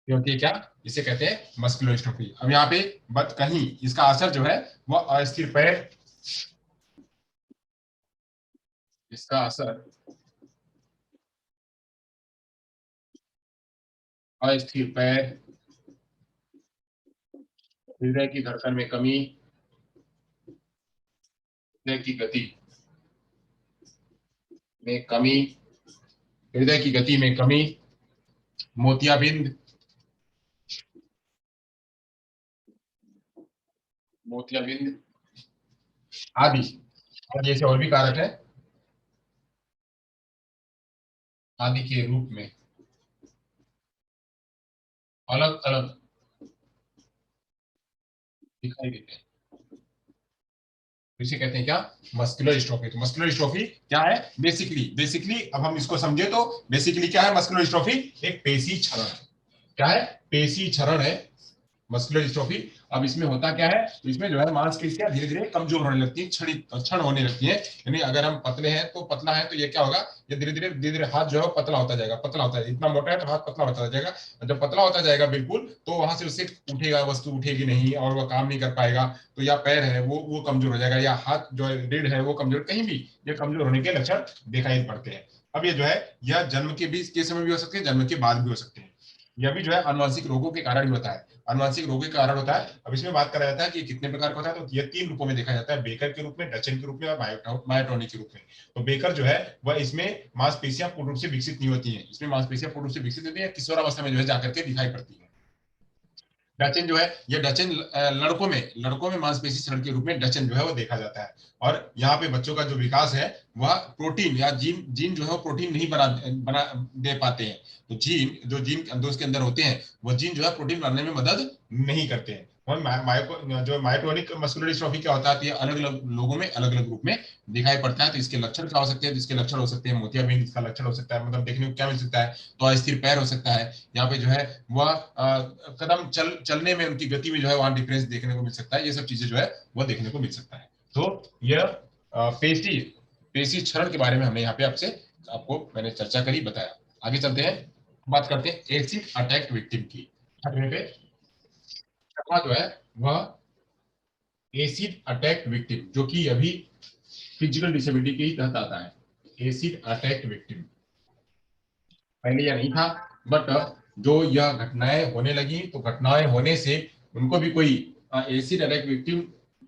ये होती है क्या, इसे कहते हैं मस्कुलर डिस्ट्रोफी। अब यहाँ पे बट कहीं इसका असर जो है वह अस्थिर पैर, इसका असर अस्थिर पैर, हृदय की धड़कन में कमी, हृदय की गति में कमी, हृदय की गति में कमी, मोतियाबिंद, मोतियाबिंद आदि, और जैसे और भी कारक है आदि के रूप में अलग अलग दिखाई देते हैं। इसे कहते हैं क्या, मस्कुलर डिस्ट्रोफी। तो मस्कुलर डिस्ट्रोफी क्या है, बेसिकली अब हम इसको समझे तो बेसिकली क्या है मस्कुलर डिस्ट्रोफी, एक पेशी क्षरण है। क्या है, पेशी क्षरण है मस्कुलर डिस्ट्रोफी। अब इसमें होता क्या है, तो इसमें जो है मांसपेशियां धीरे धीरे कमजोर होने लगती है, क्षण होने लगती है। यानी अगर हम पतले हैं तो पतला है तो ये क्या होगा, ये धीरे धीरे हाथ जो है पतला होता जाएगा, पतला होता है, इतना मोटा है तो हाथ पतला होता जाएगा। जब पतला होता जाएगा बिल्कुल, तो वहां से उससे उठेगा, वस्तु उठेगी नहीं और वह काम नहीं कर पाएगा। तो या पैर है वो कमजोर हो जाएगा, या हाथ जो है रीढ़ है वो कमजोर, कहीं भी ये कमजोर होने के लक्षण दिखाई पड़ते हैं। अब ये जो है यह जन्म के बीच के समय भी हो सकते हैं, जन्म के बाद भी हो सकते हैं। यह भी जो है अनुवांशिक रोगों के कारण ही होता है, अनुवांशिक रोगों के कारण होता है। अब इसमें बात करा जाता है कि कितने प्रकार का होता है, तो ये तीन रूपों में देखा जाता है, बेकर के रूप में, डचेन के रूप में और मायोटोनिक के रूप में। तो बेकर जो है वह इसमें मांसपेशियां पूर्ण रूप से विकसित नहीं होती हैं, इसमें मांसपेशियां पूर्ण रूप से विकसित होती है किशोरावस्था में जो है जाकर के दिखाई पड़ती है। डचन जो है, ये डचन लड़कों में मांसपेशी क्षरण के रूप में डचन जो है वो देखा जाता है। और यहाँ पे बच्चों का जो विकास है वह प्रोटीन या जीन जीन जो है वो प्रोटीन नहीं बना दे पाते हैं। तो जीन दोष के अंदर होते हैं वो जीन जो है प्रोटीन बनाने में मदद नहीं करते हैं। और जो मायोटोनिक मस्कुलर डिस्ट्रोफी क्या होता है, ये अलग अलग लोगों में अलग अलग रूप में दिखाई पड़ता है। तो इसके लक्षण क्या हो सकते हैं, जिसके लक्षण हो सकते हैं मोतियाबिंद, इसका लक्षण हो सकता है, मतलब देखने को क्या मिल सकता है, तो अस्थिर पैर हो सकता है। यहाँ पे जो है वह कदम चलने में उनकी गति में जो है वहां डिफरेंस देखने को मिल सकता है, ये सब चीजें जो है वह देखने को मिल सकता है। तो यह पेशी पेशी क्षरण के बारे में हमने यहाँ पे आपको मैंने चर्चा करी, बताया। आगे चलते हैं, बात करते हैं एसिड अटैक विक्टिम की। पे जो है वह एसिड अटैक विक्टिम, जो कि अभी फिजिकल डिसेबिलिटी के ही तहत आता है, एसिड अटैक विक्टिम। पहले यह नहीं था, बट जो यह घटनाएं होने लगी तो घटनाएं होने से उनको भी कोई एसिड अटैक विक्टिम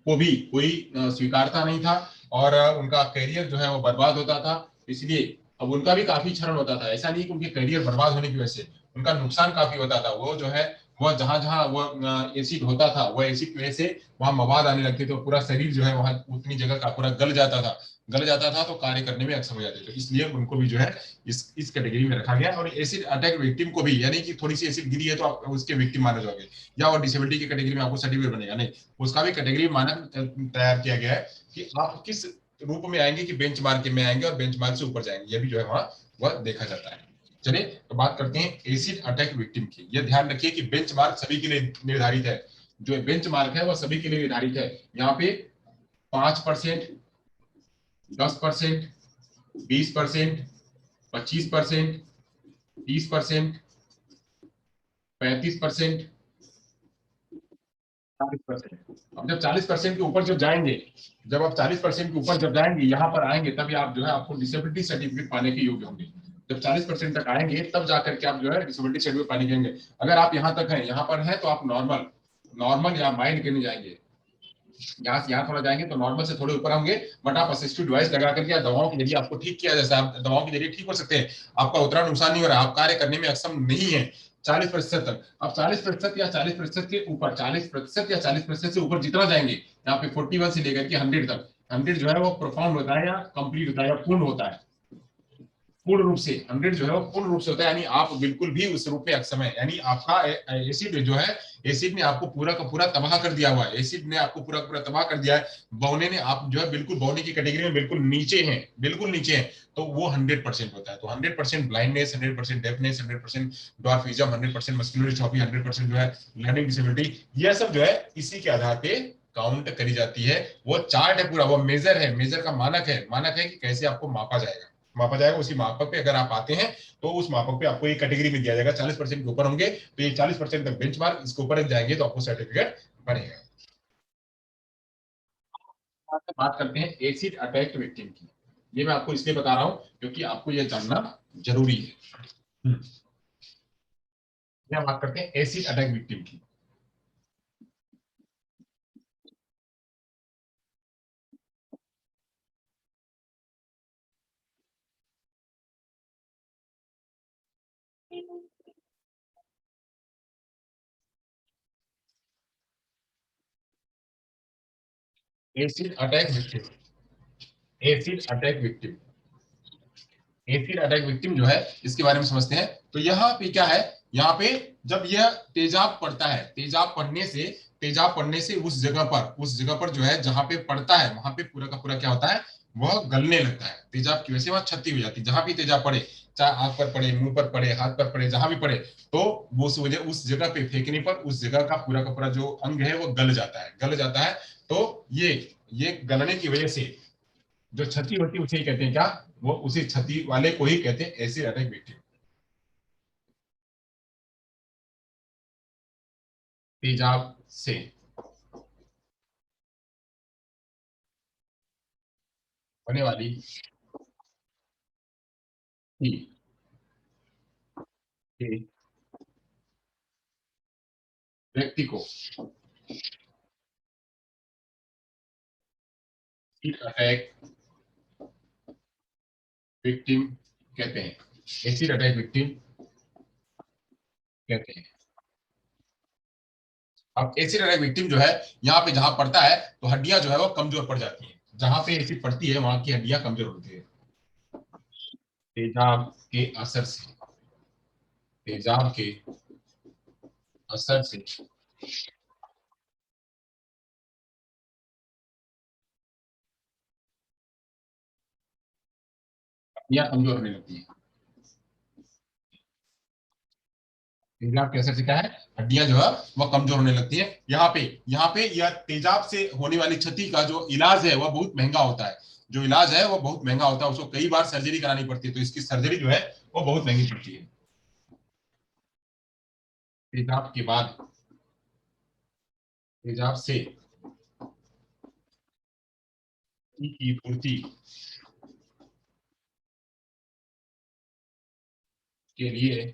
को भी कोई स्वीकारता नहीं था, और उनका करियर जो है वो बर्बाद होता था। इसलिए अब उनका भी काफी क्षरण होता था। ऐसा नहीं कि उनके करियर बर्बाद होने की वजह से, उनका नुकसान काफी होता था। वो जो है वह जहां जहां वो एसिड होता था, वह एसिड की वजह से वहां मवाद आने लगते थे, पूरा शरीर जो है वहां उतनी जगह का पूरा गल जाता था, तो कार्य करने में अक्षम हो जाते थे। इसलिए उनको भी जो है इस कैटेगरी में रखा गया। और एसिड अटैक विक्टिम को भी, यानी कि थोड़ी सी एसिड गिरी है तो आप उसके विक्टिम माने जाओगे, या वो डिसेबिलिटी की कैटेगरी में आपको सर्टिफिकेट बनेगा, नहीं, उसका भी कैटेगरी मानक तैयार किया गया है कि आप किस रूप में आएंगे, कि बेंचमार्क में आएंगे और बेंचमार्क से ऊपर जाएंगे, ये भी जो है वहां वह देखा जाता है। चलिए तो बात करते हैं एसिड अटैक विक्टिम की। यह ध्यान रखिए कि बेंचमार्क सभी के लिए निर्धारित है, जो बेंचमार्क है वह सभी के लिए निर्धारित है। यहाँ पे 5%, 10%, 20%, 25%, 30%, 35%, 40%। अब जब 40% के ऊपर जब जाएंगे, जब आप 40% के ऊपर जब जाएंगे, यहाँ पर आएंगे, तब आप जो है आपको डिसेबिलिटी सर्टिफिकेट पाने के योग्य होंगे। जब 40% तक आएंगे तब जाकर के आप जो है डिसेबिलिटी सर्टिफिकेट पाने के होंगे। अगर आप यहाँ तक हैं, यहाँ पर हैं, तो आप नॉर्मल नॉर्मल या माइल्ड के नहीं जाएंगे। यहाँ से यहाँ थोड़ा जाएंगे तो नॉर्मल से थोड़े ऊपर होंगे, बट आप असिस्टिव डिवाइस लगा करके दवाओं के जरिए आपको ठीक किया, जैसा आप दवाओं के जरिए ठीक हो सकते हैं, आपका उतना नुकसान नहीं हो रहा, आप कार्य करने में अक्षम नहीं है 40% तक। अब 40% या 40% के ऊपर, 40% या 40% से ऊपर जितना जाएंगे, यहाँ पे 41 से लेकर के 100 तक, 100 जो है वो प्रोफाउंड होता है या कंप्लीट होता है या पूर्ण होता है। पूर्ण रूप से 100 जो है वो पूर्ण रूप से होता है, यानी आप बिल्कुल भी उस रूप में अक्षम है, यानी आपका एसिड जो है, एसिड ने आपको पूरा का पूरा तबाह कर दिया हुआ है, एसिड ने आपको पूरा पूरा तबाह कर दिया है। बौने ने आप जो है बिल्कुल बौने की कैटेगरी में बिल्कुल नीचे हैं, बिल्कुल नीचे हैं, तो वो 100% होता है। तो 100% ब्लाइंडनेस, 100% डेफनेस, 100% डॉर्फिज्म, 100% मस्कुलर डिस्ट्रॉफी, 100% जो है लर्निंग डिसेबिलिटी, यह सब जो है इसी के आधार पे काउंट करी जाती है। वो चार्ट है पूरा, वो मेजर है, मेजर का मानक है कि कैसे आपको मापा जाएगा। उसी मापक पे अगर आप आते हैं तो उस मापक पे आपको एक कैटेगरी में दिया जाएगा। 40% के ऊपर होंगे तो ये 40% तक बेंचमार्क, इसके ऊपर जाएंगे तो आपको सर्टिफिकेट बनेगा। बात करते हैं एसिड अटैक विक्टिम की। ये मैं आपको इसलिए बता रहा हूं क्योंकि आपको यह जानना जरूरी है। बात करते हैं एसिड अटैक विक्टिम की। Acid attack victim, acid attack victim, acid attack victim जो है, इसके बारे में समझते हैं। तो यहाँ पे क्या है, यहाँ पे जब यह तेजाब पड़ता है, तेजाब पड़ने से उस जगह पर जो है जहां पे पड़ता है, वहां पे पूरा का पूरा क्या होता है, वह गलने लगता है। तेजाब की वजह से वहां क्षति हो जाती है। जहां भी तेजाब पड़े, चाहे आंख पर पड़े, मुंह पर पड़े, हाथ पर पड़े, जहां भी पड़े, तो वो उस जगह पे फेंकने पर उस जगह का पूरा जो अंग है वो गल जाता है। तो ये गलने की वजह से जो क्षति होती है उसे ही कहते हैं क्या, वो उसी क्षति वाले को ही कहते हैं एसिड अटैक विक्टिम। तेजाब से होने वाली ही के व्यक्ति को एसिड अटैक विक्टिम कहते हैं, एसिड अटैक विक्टिम कहते हैं। अब एसिड अटैक विक्टिम जो है, यहाँ पे जहां पड़ता है तो हड्डियां जो है वो कमजोर पड़ जाती हैं। जहां पे एसिड पड़ती है वहां की हड्डियां कमजोर होती है तेजाब के असर से, तेजाब के असर से हड्डियां कमजोर होने लगती है। तेजाब के असर से क्या है, हड्डियां जो है वह कमजोर होने लगती है। यहाँ पे यह तेजाब से होने वाली क्षति का जो इलाज है वह बहुत महंगा होता है। जो इलाज है वह बहुत महंगा होता है, उसको कई बार सर्जरी करानी पड़ती है, तो इसकी सर्जरी जो है वो बहुत महंगी पड़ती है। तेजाब के बाद, तेजाब से की पूर्ति के लिए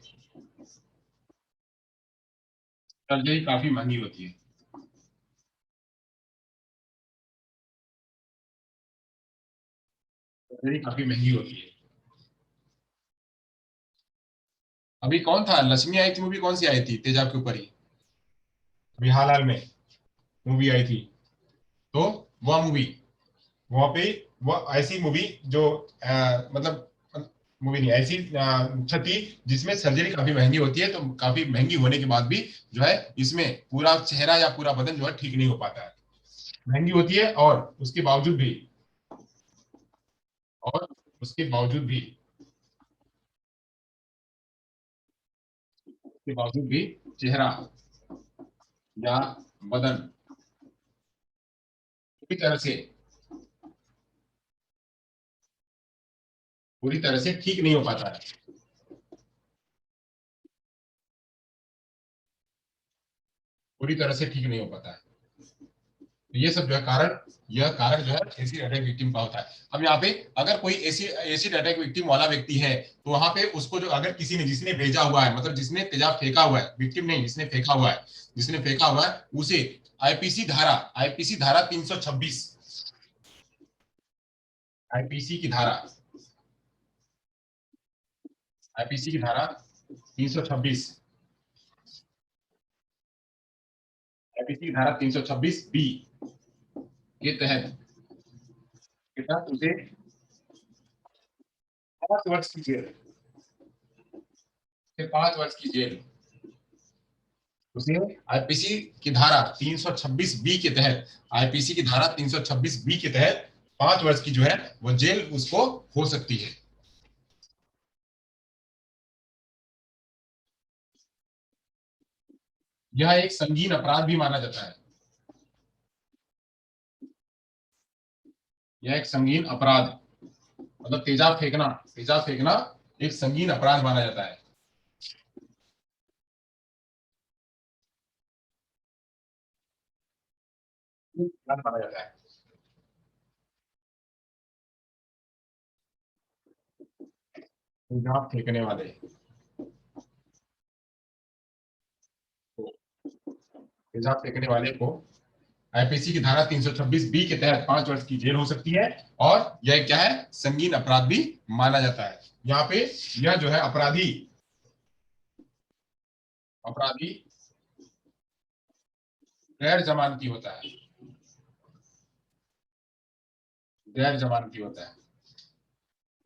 सर्जरी काफी महंगी होती है। सर्जरी काफी महंगी होती है। अभी कौन था, लक्ष्मी आई थी मूवी, कौन सी आई थी तेजाब के ऊपर ही, अभी हाल हाल में मूवी आई थी, तो वह मूवी, वहां पे वो ऐसी मूवी जो मतलब मूवी नहीं, ऐसी छठी जिसमें सर्जरी काफी महंगी होती है, तो काफी महंगी होने के बाद भी जो है इसमें पूरा चेहरा या पूरा बदन जो है ठीक नहीं हो पाता है, महंगी होती है, और उसके बावजूद भी चेहरा या बदन पूरी तरह से ठीक नहीं हो पाता है, पूरी तरह से ठीक नहीं हो पाता है। तो ये सब जो है कारण, यह कारण जो है एसिड अटैक विक्टिम का होता है। अब यहाँ पे अगर कोई एसिड अटैक विक्टिम वाला व्यक्ति है, तो वहां पे उसको जो अगर किसी ने, जिसने भेजा हुआ है, मतलब जिसने तेजाब फेंका हुआ है, विक्टिम नहीं, जिसने फेंका हुआ है, जिसने फेंका हुआ है, उसे आईपीसी धारा 326, आईपीसी की धारा आईपीसी की धारा 326, आईपीसी की धारा 326 बी के तहत उसे 5 वर्ष की जेल, 5 वर्ष की जेल, उसे आईपीसी की धारा 326 बी के तहत, आईपीसी की धारा 326 बी के तहत 5 वर्ष की जो है वो जेल उसको हो सकती है। यह एक संगीन अपराध भी माना जाता है, यह एक संगीन अपराध, मतलब तेजाब फेंकना एक संगीन अपराध माना जाता है। माना जाता है। तेजाब फेंकने वाले तेजाब फेंकने वाले को आईपीसी की धारा 326 बी के तहत 5 वर्ष की जेल हो सकती है, और यह क्या है, संगीन अपराध भी माना जाता है। यहाँ पे यह जो है अपराधी अपराधी गैर जमानती होता है, गैर जमानती होता है,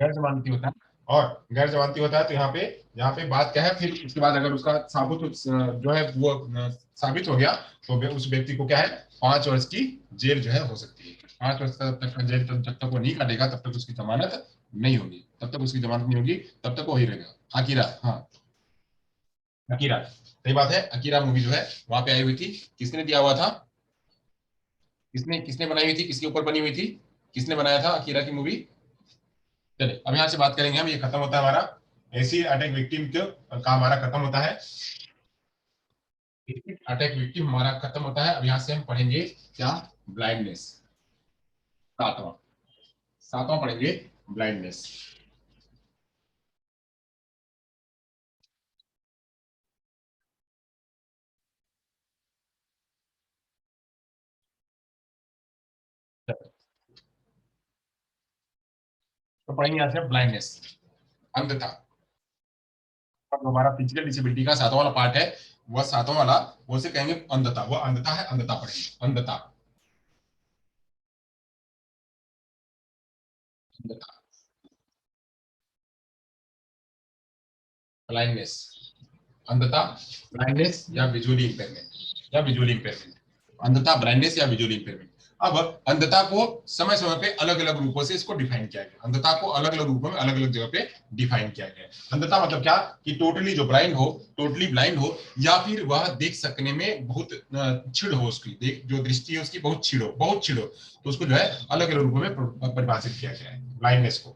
गैर जमानती होता है, और गैर जमानती होता है, तो यहाँ पे बात क्या है, फिर उसके बाद अगर उसका जो है वो साबित हो गया, तो उस व्यक्ति को क्या है, 5 वर्ष की जेल जो है हो सकती है। 5 वर्ष तक का जेल, जब तक वो नहीं काटेगा तब तक उसकी जमानत नहीं होगी, तब तक वो ही रहेगा। अकीरा, हाँ, अकीरा, सही बात है। अकीरा मूवी जो है वहां पे आई हुई थी, किसने दिया हुआ था, किसने किसने बनाई हुई थी, किसके ऊपर बनी हुई थी, किसने बनाया था अकीरा की मूवी। चलिए अब यहाँ से बात करेंगे हम, ये खत्म होता है हमारा एसिड अटैक विक्टिम का हमारा खत्म होता है, एसिड अटैक विक्टिम हमारा खत्म होता है। अब यहाँ से हम पढ़ेंगे क्या, ब्लाइंडनेस, सातवां सातवां पढ़ेंगे, ब्लाइंडनेस। तो पढ़ेंगे यहाँ से ब्लाइंडनेस, अंधता। अब हमारा फिजिकल डिसेबिलिटी का सातवां वाला पार्ट है, वह सातवां वाला, वो से कहेंगे अंधता, वो अंधता है, अंधता पढ़ेंगे, अंधता, अंधता, ब्लाइंडनेस, अंधता, ब्लाइंडनेस या विजुअली इंपेयरमेंट, अंधता, ब्लाइंडनेस या विजुअली इंपेयरमेंट। अब अंधता को समय समय पे अलग अलग रूपों से इसको डिफाइन किया गया, अंधता को अलग अलग रूपों में अलग अलग जगह पे डिफाइन किया गया। अंधता मतलब क्या, कि टोटली जो ब्लाइंड हो, टोटली ब्लाइंड हो, या फिर वह देख सकने में बहुत छिड़ हो, उसकी जो दृष्टि है उसकी बहुत छिड़ो, तो उसको जो है अलग अलग रूपों में परिभाषित किया गया है ब्लाइंडनेस को।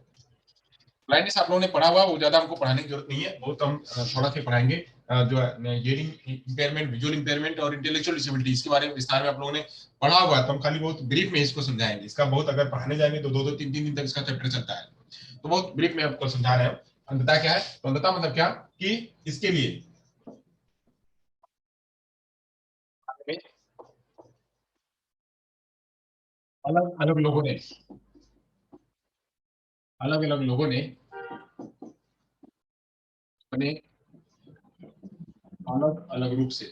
ब्लाइंडनेस आप लोगों ने पढ़ा हुआ, वो ज्यादा हमको पढ़ाने की जरूरत नहीं है, बहुत हम थोड़ा सा पढ़ाएंगे। जो हियरिंग इंपेयरमेंट, विजुअल इंपेयरमेंट और इंटेलेक्चुअल डिसेबिलिटी, इसके बारे में विस्तार में आप लोगों ने पढ़ा हुआ है, तो हम खाली बहुत ब्रीफ में इसको समझाएंगे। इसका बहुत अगर पढ़ाने जाएंगे तो 2-2 3-3 दिन तक इसका चैप्टर चलता है, तो बहुत ब्रीफ में आपको समझा रहे हैं। अंधता क्या है, तो अंधता मतलब क्या, कि इसके लिए अलग अलग लोगों ने अपने अलग अलग रूप से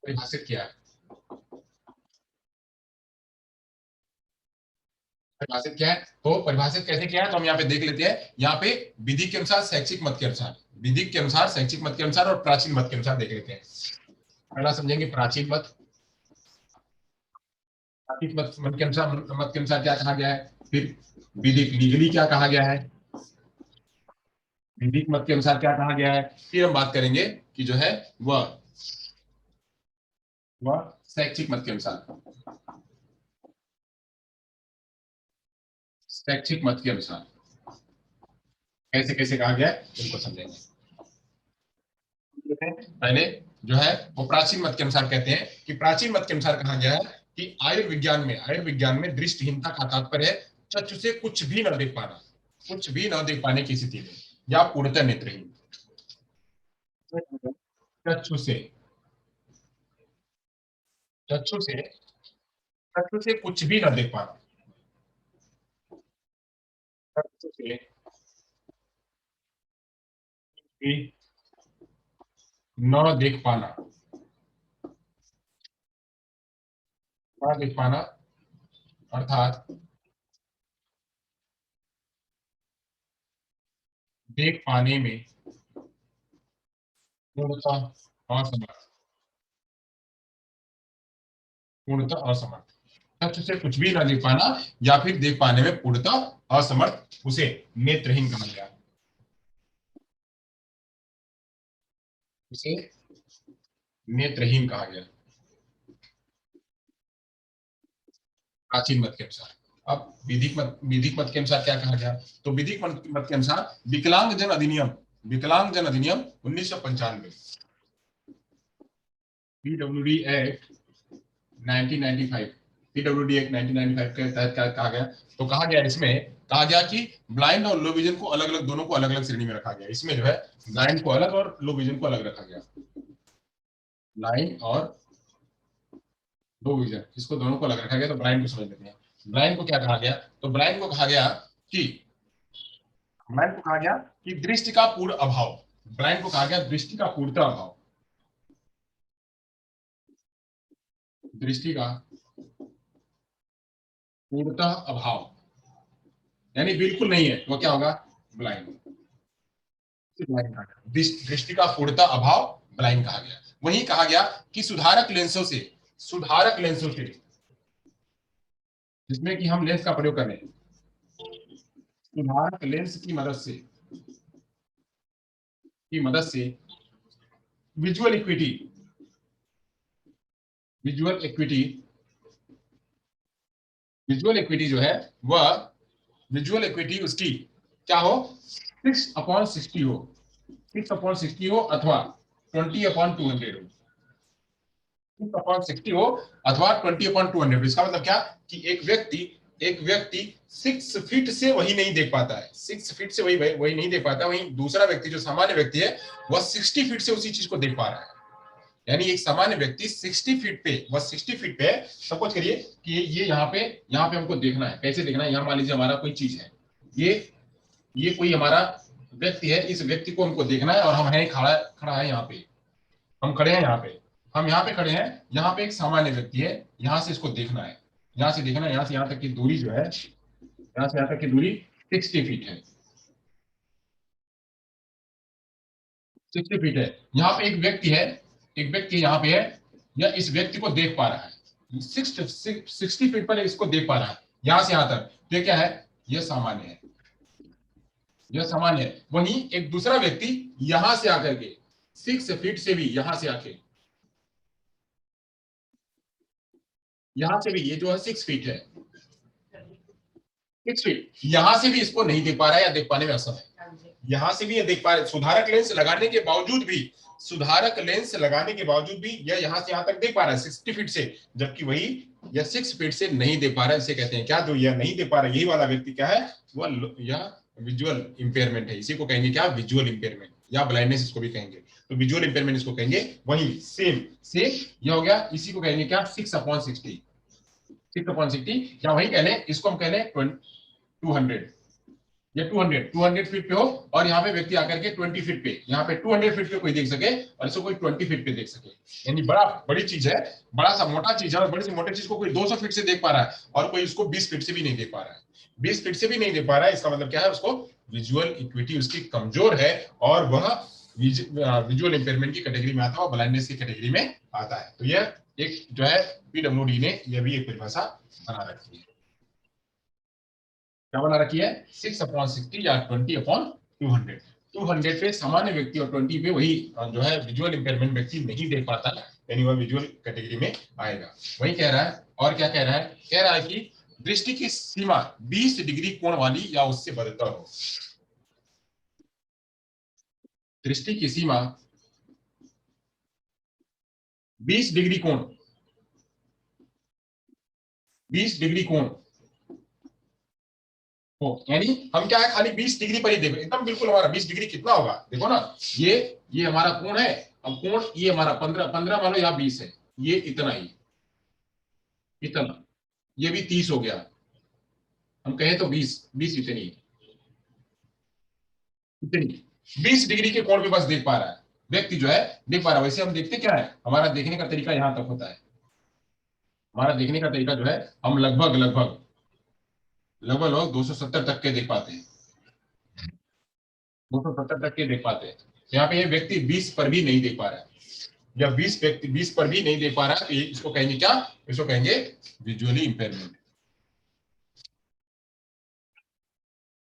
परिभाषित किया है। परिभाषित क्या है, तो परिभाषित कैसे किया है तो हम यहाँ पे देख लेते हैं। यहाँ पे विधि के अनुसार, शैक्षिक मत के अनुसार, विधि के अनुसार, शैक्षिक मत के अनुसार और प्राचीन मत के अनुसार देख लेते हैं। पहला समझेंगे प्राचीन मत। प्राचीन मत के अनुसार, क्या कहा गया है, फिर विधिक लीगली क्या कहा गया है, विधिक मत के अनुसार क्या कहा गया है, फिर हम बात करेंगे कि जो है वह शैक्षिक मत के अनुसार, शैक्षिक मत के अनुसार कैसे कैसे कहा गया है उनको समझेंगे। पहले जो है वो प्राचीन मत के अनुसार कहते हैं कि प्राचीन मत के अनुसार कहा गया है कि आयुर्विज्ञान में दृष्टिहीनता का तात्पर्य है चक्षु से कुछ भी न देख पाना, कुछ भी न देख पाने की स्थिति में, या पूर्णतः नेत्रहीन। चक्षु से चक्षु से चक्षु से कुछ भी न देख पाना, चक्षु से भी न देख पाना, न देख पाना अर्थात देख पाने में पूर्णतः असमर्थ, पूर्णतः असमर्थ। चक्षु से कुछ भी न देख पाना या फिर देख पाने में पूर्णतः असमर्थ, उसे नेत्रहीन कहा गया, उसे नेत्रहीन कहा गया प्राचीन मत के अनुसार। अब विधिक मत के अनुसार क्या कहा गया, तो विधिक मत के अनुसार विकलांगजन अधिनियम 1995, पीडब्ल्यूडी एक्ट 1995, पीडब्ल्यूडी एक्ट 1995 के तहत क्या कहा गया, तो कहा गया, इसमें कहा गया कि ब्लाइंड और लो विजन को अलग अलग, दोनों को अलग अलग श्रेणी में रखा गया। इसमें जो है ब्लाइंड को अलग और लो विजन को अलग रखा गया, ब्लाइंड और लो विजन, इसको दोनों को अलग रखा गया। तो ब्लाइंड को समझ लेते हैं। ब्लाइंड को क्या कहा गया, तो ब्लाइंड को कहा गया कि दृष्टि का पूर्ण अभाव, ब्लाइंड को कहा गया दृष्टि का पूर्णतः अभाव, दृष्टि का पूर्णतः अभाव, यानी बिल्कुल नहीं है, वो क्या होगा, ब्लाइंड। दृष्टि का पूर्णतः अभाव ब्लाइंड कहा गया। वहीं कहा गया कि सुधारक लेंसों से, जिसमें कि हम लेंस का प्रयोग करें, सुधारक लेंस की मदद से विजुअल इक्विटी जो है वह विजुअल इक्विटी उसकी क्या हो, 6/60 हो, 6/60 हो अथवा 20/200 हो, 6/60 हो अथवा 20/200। इसका मतलब क्या कि एक व्यक्ति 6 फीट से वही नहीं देख पाता है, 6 फीट से वही नहीं देख पाता, वहीं दूसरा व्यक्ति जो सामान्य व्यक्ति है वह 60 फीट से उसी चीज को देख पा रहा है। यानी एक सामान्य व्यक्ति 60 फीट पे, वह 60 फीट पे है। सपोज करिए कि ये यहाँ पे हमको देखना है। कैसे देखना है, यहाँ मान लीजिए हमारा कोई चीज है, ये कोई हमारा व्यक्ति है, इस व्यक्ति को हमको देखना है और हम है खड़ा है यहाँ पे, हम खड़े हैं यहाँ पे खड़े हैं, यहाँ पे एक सामान्य व्यक्ति है, यहाँ से इसको देखना है, यहाँ से देखना है, यहाँ से यहाँ तक की दूरी जो है, यहाँ से यहाँ तक की दूरी 60 फीट है, 60 फीट है। यहाँ पे एक व्यक्ति यहाँ पे है, या इस व्यक्ति को देख पा रहा है, 60 फीट पर इसको देख पा रहा है, यहाँ से यहाँ तक, तो ये क्या है, यह सामान्य है, यह सामान्य है। वहीं एक दूसरा व्यक्ति यहां से आकर के 6 फीट से भी, यहां से आके, यहां से भी, ये जो है 6 फीट है, 6 फीट, यहां से भी इसको नहीं देख पा रहा है या देख पाने में असमर्थ है, यहां से भी ये देख पा रहे, सुधारक लेंस लगाने के बावजूद भी सुधारक लेंस लगाने के बावजूद भी यह यहां से यहां तक देख पा रहा है 60 फीट से, जबकि वही यह 6 फीट से नहीं देख पा रहा है। इसे कहते हैं क्या? जो यह नहीं देख पा रहा है, यही वाला व्यक्ति क्या है? वह यह विजुअल इंपेयरमेंट है। इसी को कहेंगे क्या? विजुअल इंपेयरमेंट या ब्लाइंडनेस इसको भी कहेंगे। तो विजुअल इंपेयरमेंट इसको कहेंगे। वही सेम सेम यह हो गया। इसी को कहेंगे क्या? 6/60, 6/60, या वही कह लें, इसको हम कह लें 200, ये 200 फीट पे हो और यहाँ पे व्यक्ति आकर के 20 फीट पे, यहाँ पे 200 फीट पे कोई देख सके और इसको कोई 20 फीट पे देख सके। यानी बड़ी चीज है, बड़ा सा मोटा चीज है, और बड़ी सी मोटी चीज को कोई 200 फीट से देख पा रहा है और कोई इसको 20 फीट से भी नहीं देख पा रहा है। 20 फीट से भी नहीं देख पा रहा है, इसका मतलब क्या है? उसको विजुअल इक्विटी उसकी कमजोर है और वह विजुअल इंपेयरमेंट की कैटेगरी में आता है और ब्लाइंडनेस की कैटेगरी में आता है। तो यह एक जो है पीडब्ल्यूडी ने यह भी एक परिभाषा बना रखी है। क्या बना रखी है? 6/60 या 20/200। 200 पे सामान्य व्यक्ति और 20 पे वही जो है विजुअल इंपेयरमेंट व्यक्ति नहीं देख पाता है, यानी वह विजुअल कैटेगरी में आएगा। वही कह रहा है। और क्या कह रहा है? कह रहा है कि दृष्टि की सीमा 20 डिग्री कोण वाली या उससे बदतर हो। दृष्टि की सीमा 20 डिग्री कोण, 20 डिग्री कोण हो, यानी हम क्या है? खाली 20 डिग्री पर ही देखो, एकदम बिल्कुल हमारा 20 डिग्री कितना होगा? देखो ना, ये हमारा कोण है। अब कोण ये हमारा 15 मानो या 20 है, ये इतना ही, इतना, ये भी 30 हो गया। हम कहें तो 20 इतनी, इतनी 20 डिग्री के कोण पे बस देख पा रहा है व्यक्ति, जो है देख पा रहा है। वैसे हम देखते क्या है? हमारा देखने का तरीका यहां तक होता है। हमारा देखने का तरीका जो है, हम लगभग लगभग लगभग लोग 270 तक के देख पाते हैं, 270 तक के देख पाते हैं। यहाँ पे ये व्यक्ति 20 पर भी नहीं देख पा रहा है, या 20 व्यक्ति 20 पर भी नहीं देख पा रहा है। तो इसको कहेंगे क्या? इसको कहेंगे विजुअली इंपेयरमेंट।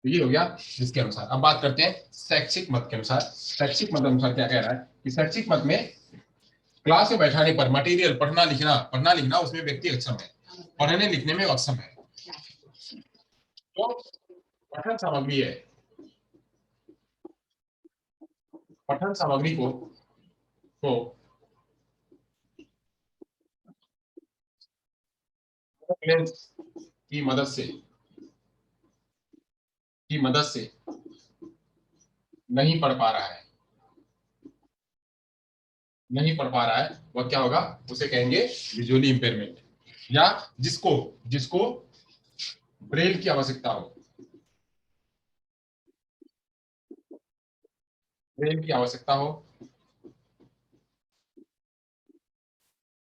तो ये हो गया इसके अनुसार। अब बात करते हैं शैक्षिक मत के अनुसार। शैक्षिक मत अनुसार क्या कह रहा है कि शैक्षिक मत में क्लास में बैठाने पर मटेरियल पढ़ना लिखना उसमें व्यक्ति अक्षम है, पढ़ने लिखने में अक्षम है। तो पठन सामग्री है, पठन सामग्री को लेंस की मदद से नहीं पढ़ पा रहा है, नहीं पढ़ पा रहा है, वह क्या होगा? उसे कहेंगे विजुअली इंपेयरमेंट। या जिसको जिसको ब्रेल की आवश्यकता हो, ब्रेल की आवश्यकता हो,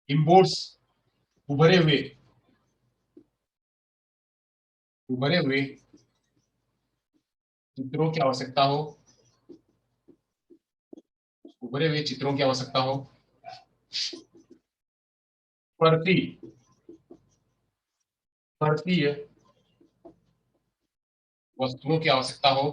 इम्बोर्ड्स, उभरे हुए उभरे हुए चित्रों की आवश्यकता हो, उभरे हुए चित्रों की आवश्यकता हो, पढ़ती पढ़ती वस्तुओं की आवश्यकता हो,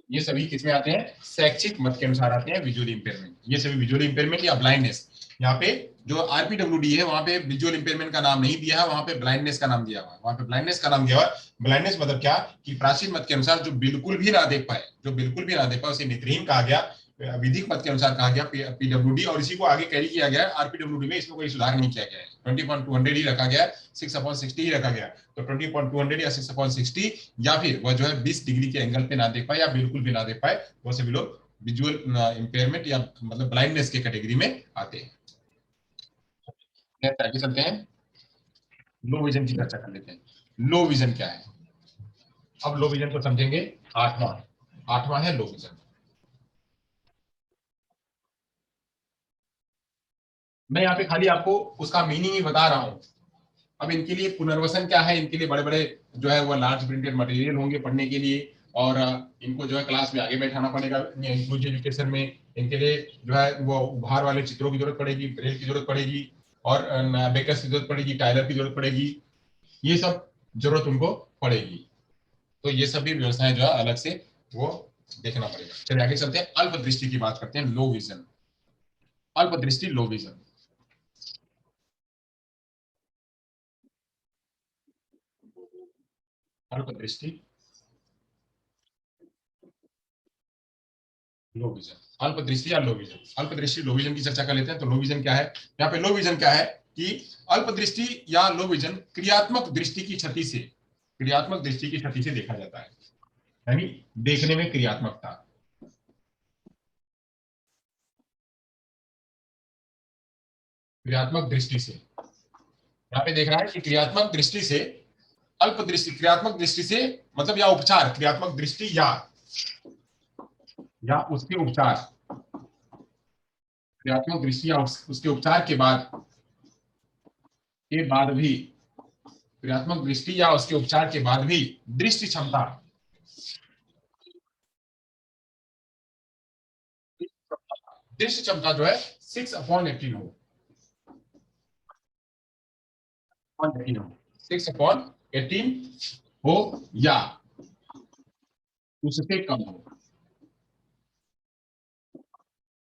ये सभी किसमें आते हैं? शैक्षिक मत के अनुसार आते हैं विजुअल इंपेयरमेंट। ये सभी विजुअल इंपेयरमेंट या ब्लाइंडनेस। यहाँ पे जो आरपीडब्ल्यूडी है वहां पे विजुअल इंपेयरमेंट का नाम नहीं दिया है, वहां पे ब्लाइंडनेस का नाम दिया हुआ है। वहां पे ब्लाइंडनेस का नाम दिया हुआ है। ब्लाइंडनेस मतलब क्या? कि प्राचीन मत के अनुसार जो बिल्कुल भी ना देख पाए, जो बिल्कुल भी ना देख पाए, उसे नेत्रहीन कहा गया। विधिक मत के अनुसार कहा गया पीडब्ल्यूडी, और इसी को आगे कैरी किया गया है आरपीडब्ल्यूडी में। इसमें कोई सुधार नहीं किया गया है। 20/200 ही रखा गया है, 6/60 ही रखा गया। तो 20/200 या 6/60, या फिर वह जो है 20 डिग्री के एंगल पे ना देख पाए या बिल्कुल भी ना देख पाए, वो सभी लोग विजुअल इंपेयरमेंट या मतलब ब्लाइंडनेस के कैटेगरी में आते हैं। आगे चलते हैं, लो विजन की चर्चा कर लेते हैं। लो विजन क्या है? अब लो विजन को समझेंगे। आठवां आठवां है लो विजन। मैं यहाँ पे खाली आपको उसका मीनिंग ही बता रहा हूँ। अब इनके लिए पुनर्वसन क्या है? इनके लिए बड़े बड़े जो है वो लार्ज प्रिंटेड मटेरियल होंगे पढ़ने के लिए, और इनको जो है क्लास में आगे बैठाना पड़ेगा इंक्लूसिव एजुकेशन में। इनके लिए जो है वो उभार वाले चित्रों की जरूरत पड़ेगी, ब्रेल की जरूरत पड़ेगी, और बेकर्स की जरूरत पड़ेगी, टाइलर की जरूरत पड़ेगी। ये सब जरूरत उनको पड़ेगी। तो ये सभी व्यवस्थाएं जो है अलग से वो देखना पड़ेगा। चलिए आगे चलते हैं, अल्प दृष्टि की बात करते हैं। लो विजन, अल्प दृष्टि, लो विजन। अल्प दृष्टि लो विजन, अल्प दृष्टि या लो विजन। अल्प दृष्टि लो विजन की चर्चा कर लेते हैं। तो लो विजन क्या है? यहाँ पे लो विजन क्या है कि अल्प दृष्टि या लो विजन क्रियात्मक दृष्टि की क्षति से, क्रियात्मक दृष्टि की क्षति से देखा जाता है, यानी देखने में क्रियात्मकता, क्रियात्मक दृष्टि से। यहाँ पे देख रहा है कि क्रियात्मक दृष्टि से, अल्प दृष्टि क्रियात्मक दृष्टि से मतलब या उपचार, क्रियात्मक दृष्टि या उसके उपचार, क्रियात्मक दृष्टि या उसके उपचार के बाद भी, क्रियात्मक दृष्टि या उसके उपचार के बाद भी दृष्टि क्षमता, दृष्टि क्षमता जो है 6/18 हो, 6/18 हो या उससे कम हो,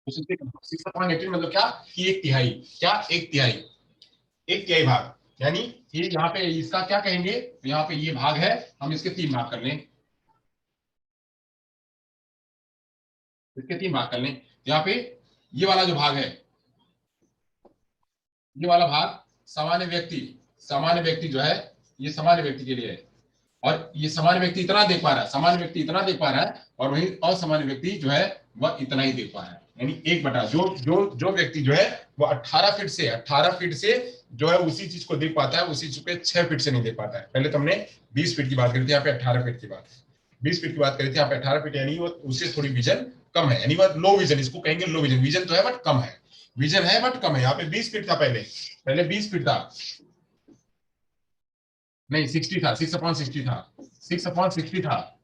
उससे कम हो। 6/18 मतलब क्या कि एक तिहाई, क्या एक तिहाई, एक तिहाई भाग, यानी ये यहाँ पे इसका क्या कहेंगे, यहाँ पे ये भाग है, हम इसके 3 भाग कर लें, इसके 3 भाग कर लें। यहाँ पे ये वाला जो भाग है, ये वाला भाग सामान्य व्यक्ति, सामान्य व्यक्ति जो है, ये सामान्य व्यक्ति के लिए है, और ये सामान्य व्यक्ति इतना देख पा रहा है, सामान्य व्यक्ति इतना देख पा रहा है, और वही असामान्य व्यक्ति जो है वह इतना ही देख पा रहा है, यानी 1/, जो व्यक्ति जो है वो 18 फीट से जो है उसी चीज को देख पाता है, उसी चीज को 6 फीट से नहीं देख पाता है। पहले तुमने 20 फीट की बात करी थी, यहाँ पे 18 फीट की बात, 20 फीट की बात करी थी, यहाँ पे 18 फीट, यानी वो उससे थोड़ी विजन कम है, यानी वह लो विजन, इसको कहेंगे लो विजन। विजन तो है बट कम है, विजन है बट कम है। यहाँ पे 20 फीट था, पहले पहले 20 फीट था, नहीं 60 था, 6/60 था, 6/60 था,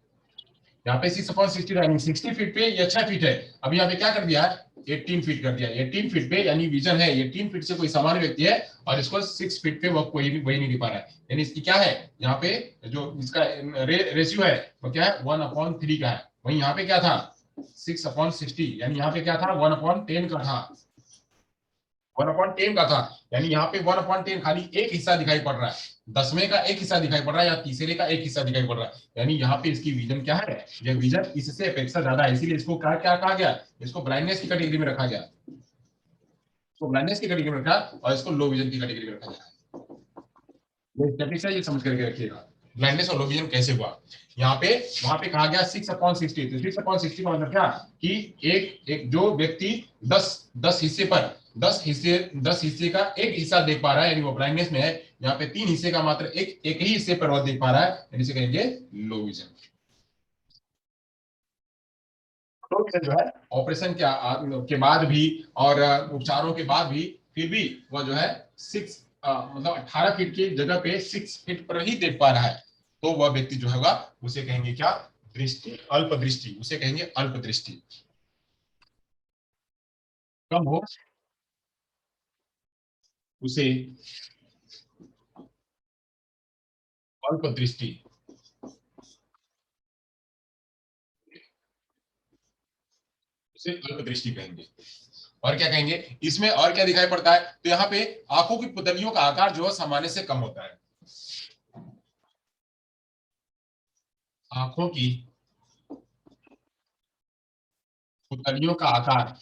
यहाँ पे 6/60 था, यानी 60 फीट पे या 6 फीट है। अभी यहाँ पे क्या कर दिया है, 18 फीट कर दिया, 18 फीट पे, यानी विजन है 18 फीट से कोई सामान्य व्यक्ति है, और इसको 6 फीट पे वो कोई भी वही नहीं दिखा रहा है, यानी इसकी क्या है, यहाँ पे जो इसका रेशियो है वो क्या है, 1/3 का है। वही यहाँ पे क्या था, 6/60, यानी यहाँ पे क्या था, 1/10 का था, 1/10 का था, यानी यहाँ पे 1/10 खाली एक हिस्सा दिखाई पड़ रहा है, 10वें का एक हिस्सा दिखाई पड़ रहा है, या तीसरे का एक हिस्सा दिखाई पड़ रहा है, यानी यहाँ पे इसकी विजन क्या है, ये विजन इससे अपेक्षा ज्यादा है, इसीलिए इसको क्या क्या कहा गया, इसको ब्लाइंडनेस की कैटेगरी में रखा गया, इसको ब्लाइंडनेस की कैटेगरी में रखा, और इसको लो विजन की कैटेगरी में रखा गया। ये समझ करके रखिएगा, ब्लाइंडनेस और लो विजन कैसे हुआ। यहाँ पे वहां पे कहा गया 6/60, तो 6/60 का मतलब क्या कि एक जो व्यक्ति 10 हिस्से पर 10 हिस्से का एक हिस्सा देख पा रहा है, यानी वो ब्लाइंडनेस में है। यहाँ पे 3 हिस्से का मात्र एक ही हिस्से पर वो देख पा रहा है, यानी इसे कहेंगे लो विजन। लो विजन जो है ऑपरेशन के बाद भी और उपचारों के बाद भी, फिर भी वह जो है 18 फीट की जगह पे 6 फीट पर ही देख पा रहा है, तो वह व्यक्ति जो होगा उसे कहेंगे क्या, दृष्टि, अल्प दृष्टि, उसे कहेंगे अल्प दृष्टि। कम हो उसे अल्प दृष्टि, उसे अल्प दृष्टि कहेंगे। और क्या कहेंगे, इसमें और क्या दिखाई पड़ता है, तो यहाँ पे आंखों की पुतलियों का आकार जो है सामान्य से कम होता है, आंखों की पुतलियों का आकार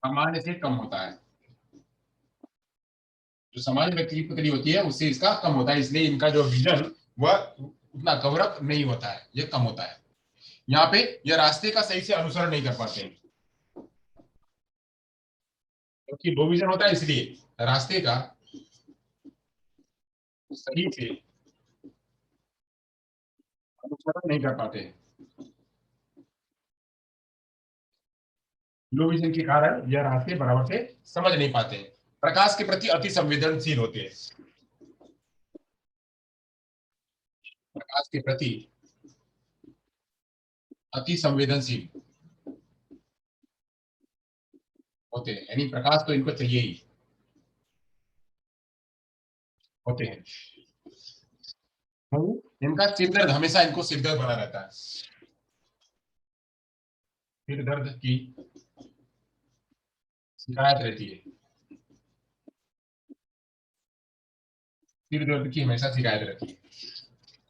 सामान्य से कम होता है, जो सामान्य व्यक्ति की पुतली होती है उससे इसका कम होता है, इसलिए इनका जो विजन वह उतना कवरअप नहीं होता है, ये कम होता है। यहाँ पे यह रास्ते का सही से अनुसरण नहीं कर पाते हैं, क्योंकि लो विजन होता है, इसलिए रास्ते का सही से अनुसरण नहीं कर पाते हैं। लो विजन के कारण यह रास्ते बराबर से समझ नहीं पाते हैं, प्रकाश के प्रति अति संवेदनशील होते हैं, प्रकाश के प्रति अति संवेदनशील होते हैं, यानी प्रकाश तो इनको चाहिए ही होते हैं। इनका सिर दर्द, हमेशा इनको सिर दर्द बना रहता है, सिर दर्द की शिकायत रहती है, सिर दर्द की हमेशा शिकायत रहती है।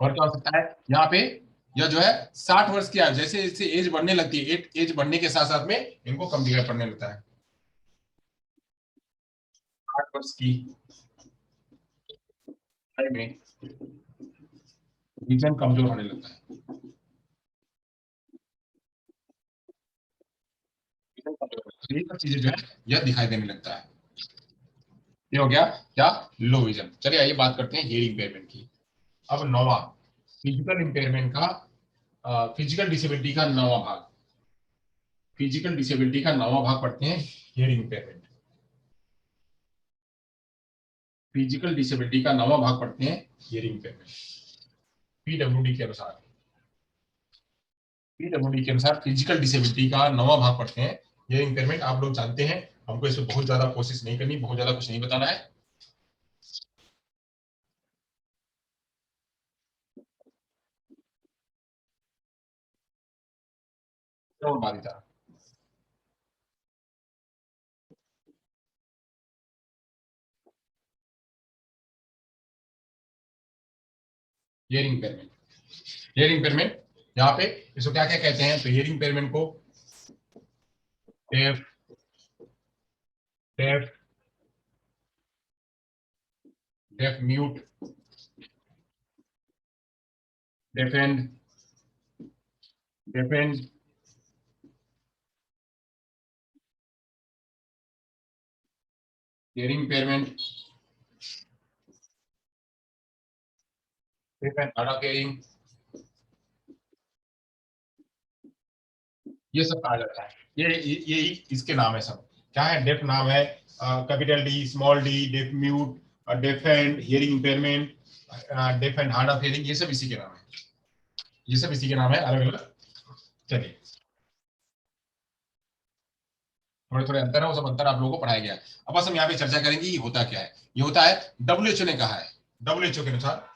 और क्या हो सकता है यहाँ पे, या जो है 60 वर्ष की आयु, जैसे जैसे एज बढ़ने लगती है, एज बढ़ने के साथ साथ में इनको कम दिखाई पड़ने लगता है। 60 वर्ष की आयु में विजन कमजोर होने लगता है। विजन कमजोर होने लगता है। ये सब चीजें जो है यह दिखाई देने लगता है। ये हो गया क्या, लो विजन। चलिए आइए बात करते हैं हियरिंग इम्पेयरमेंट की। अब नौवा फिजिकल इम्पेयरमेंट का, फिजिकल डिसेबिलिटी का नौवा भाग, फिजिकल डिसेबिलिटी का नौवा भाग पढ़ते हैं, हियरिंग इम्पेयरमेंट। फिजिकल डिसेबिलिटी का नौवा भाग पढ़ते हैं, हियरिंग इम्पेयरमेंट। पीडब्ल्यूडी के अनुसार, पीडब्ल्यूडी के अनुसार फिजिकल डिसेबिलिटी का नौवा भाग पढ़ते हैं, हियरिंग इम्पेयरमेंट। आप लोग जानते हैं, हमको इसमें बहुत ज्यादा कोशिश नहीं करनी, बहुत ज्यादा कुछ नहीं बताना है। बाधिता, हियरिंग इम्पेयरमेंट, हियरिंग इम्पेयरमेंट यहाँ पे इसको क्या क्या कहते हैं, तो हियरिंग इम्पेयरमेंट को deaf, deaf, deaf mute, deafened, deafened, hearing impairment, deaf and hard of hearing, ये सब कहा जाता है। ये इसके नाम है सब। क्या है, डेफ नाम है, capital D, small D, deaf mute, deafened, hearing impairment, deaf and hard of hearing, ये सब इसी के नाम है। ये सब इसी के नाम है, अलग अलग। चलिए थोड़े थोड़े अंतर है, वो सब अंतर आप लोगों को पढ़ाया गया है। अब बस हम यहाँ पे चर्चा करेंगे ये होता क्या है। ये होता है, डब्ल्यूएचओ ने कहा है, डब्ल्यूएचओ के अनुसार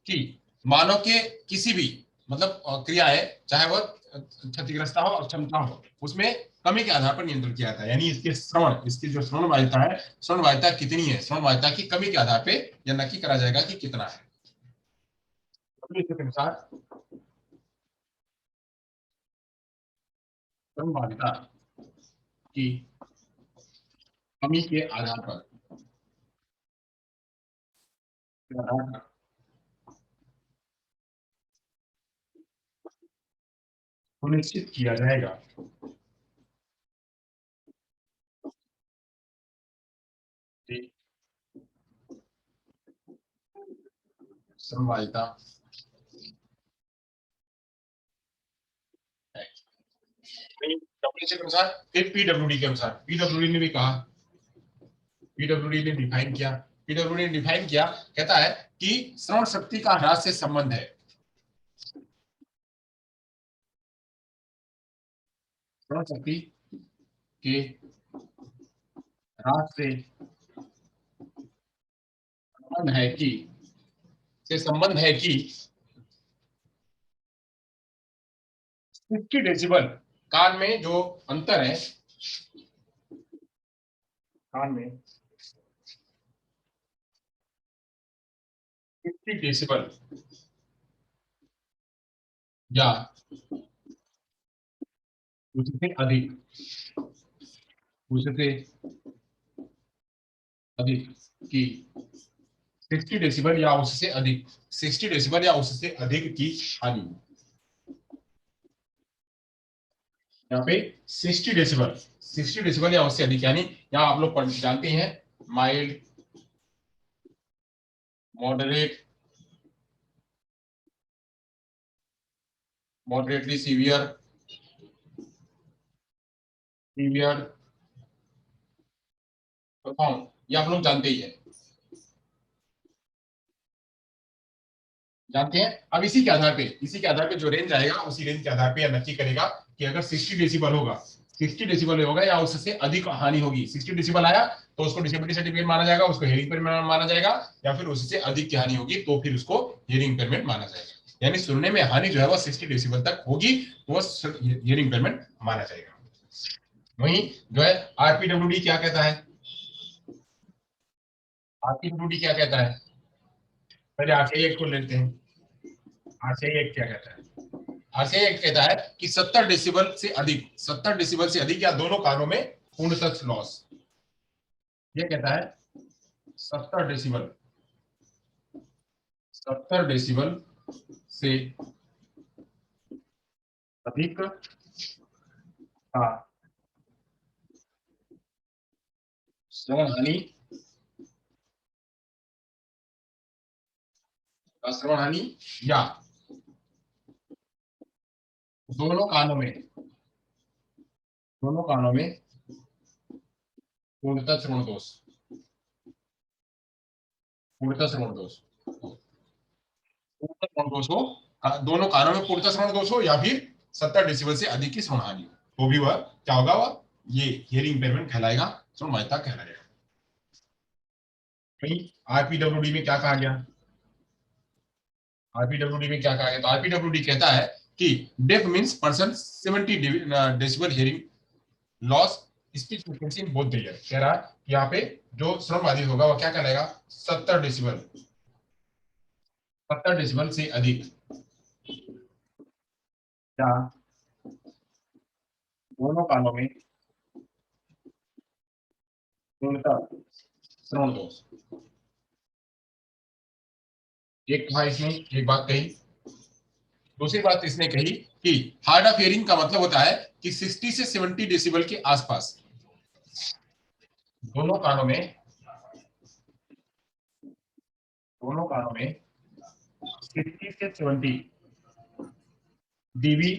कि मानव के किसी भी मतलब क्रियाएं, चाहे वह क्षतिग्रस्त हो, अक्षमता हो, उसमें कमी के आधार पर नियंत्रण किया जाता है। यानी इसके श्रवण, इसकी जो श्रवण बाध्यता है, श्रवण बाध्यता कितनी है, श्रवण बाध्यता की कमी के आधार पे यह नक्की करा जाएगा कि कितना है। के अनुसार श्रवण बाध्यता की कमी के आधार पर सुनिश्चित किया जाएगा कि श्रवण बाध्यता है। डब्ल्यूएचओ के अनुसार, फिर पीडब्ल्यूडी के अनुसार, पीडब्ल्यूडी ने भी कहा, पीडब्ल्यूडी ने डिफाइन किया, पीडब्ल्यूडी ने डिफाइन किया, कहता है कि श्रवण शक्ति का ह्रास से संबंध है, श्रवण शक्ति के ह्रास से संबंध है कि, से संबंध है कि 60 डेसिबल, कान में जो अंतर है, कान में 50 डेसिबल या उससे अधिक, उससे अधिक की 60 डेसिबल या उससे अधिक, 60 डेसिबल या उससे अधिक की हानि। यहाँ पे 60 डेसिबल, 60 डेसिबल या उससे अधिक, यानी यहाँ आप लोग जानते हैं mild, moderate, moderately severe, severe, profound, ये आप लोग जानते ही है, जानते हैं। अब इसी के आधार पे, इसी के आधार पे जो रेंज आएगा, उसी रेंज के आधार पे यह नक्की करेगा कि अगर 60 डेसिबल होगा, 60 डेसिबल होगा या उससे अधिक हानि होगी, 60 डेसिबल आया तो उसको डिसेबिलिटी सर्टिफिकेट माना जाएगा, उसको हियरिंग इम्पेयरमेंट माना जाएगा, या फिर उससे अधिक की हानि होगी तो फिर उसको हियरिंग इम्पेयरमेंट माना जाएगा। यानी सुनने में हानि जो है वो 60 डेसिबल तक होगी तो हियरिंग इम्पेयरमेंट माना जाएगा। वहीं जो है आरपीडब्ल्यूडी क्या कहता है, आरपीडब्ल्यूडी क्या कहता है, पहले आरसीआई एक्ट को लेते हैं। आरसीआई एक्ट क्या कहता है? आरसीआई एक्ट कहता है कि 70 डेसिबल से अधिक, 70 डेसिबल से अधिक या दोनों कानों में पूर्ण टच लॉस। ये कहता है 70 डेसिबल, 70 डेसिबल से अधिक का श्रवण हानि, श्रवण हानि या दोनों कानों में, दोनों कानों में पूर्णतः श्रवण दोष, पूर्णतः श्रवण दोष, पूर्णतः श्रवण दोष हो, दोनों कानों में पूर्णतः श्रवण दोष हो या फिर 70 डेसिबल से अधिक की श्रवण हानि हो, तो भी वह क्या होगा, वह ये हियरिंग इम्पेयरमेंट कहलाएगा, श्रवण बाधिता कहलाएगा। आरपीडब्ल्यूडी में क्या कहा गया? आरपीडब्ल्यूडी में क्या कहा गया? तो आरपीडब्ल्यूडी कहता है कि deaf means person 70 decibel hearing loss speech frequency in both the ear. कह रहा है यहाँ पे जो श्रवण बाधित होगा वह क्या कहलाएगा? 70 डेसिबल, 70 डेसिबल से अधिक या दोनों कानों में पूर्णतः श्रवण दोष। एक कहा इसने, एक बात कही। दूसरी बात इसने कही कि हार्ड ऑफ हियरिंग का मतलब होता है कि 60 से 70 डेसिबल के आसपास दोनों कानों में, दोनों कानों में 60 से 70 डीबी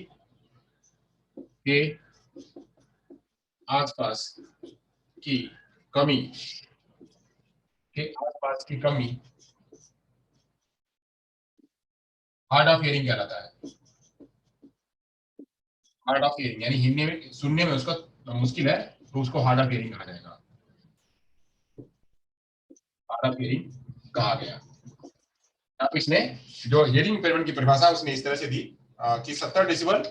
के आसपास की कमी, के आसपास की कमी हार्ड ऑफ हियरिंग कहलाता है। हार्ड ऑफ हियरिंग यानी हिंदी में, सुनने में उसका मुश्किल है तो उसको हार्ड ऑफ हियरिंग कहा जाएगा, हार्ड ऑफ हियरिंग कहा गया। अब इसने जो हियरिंग इम्पेयरमेंट की परिभाषा उसने इस तरह से दी कि 70 डेसिबल,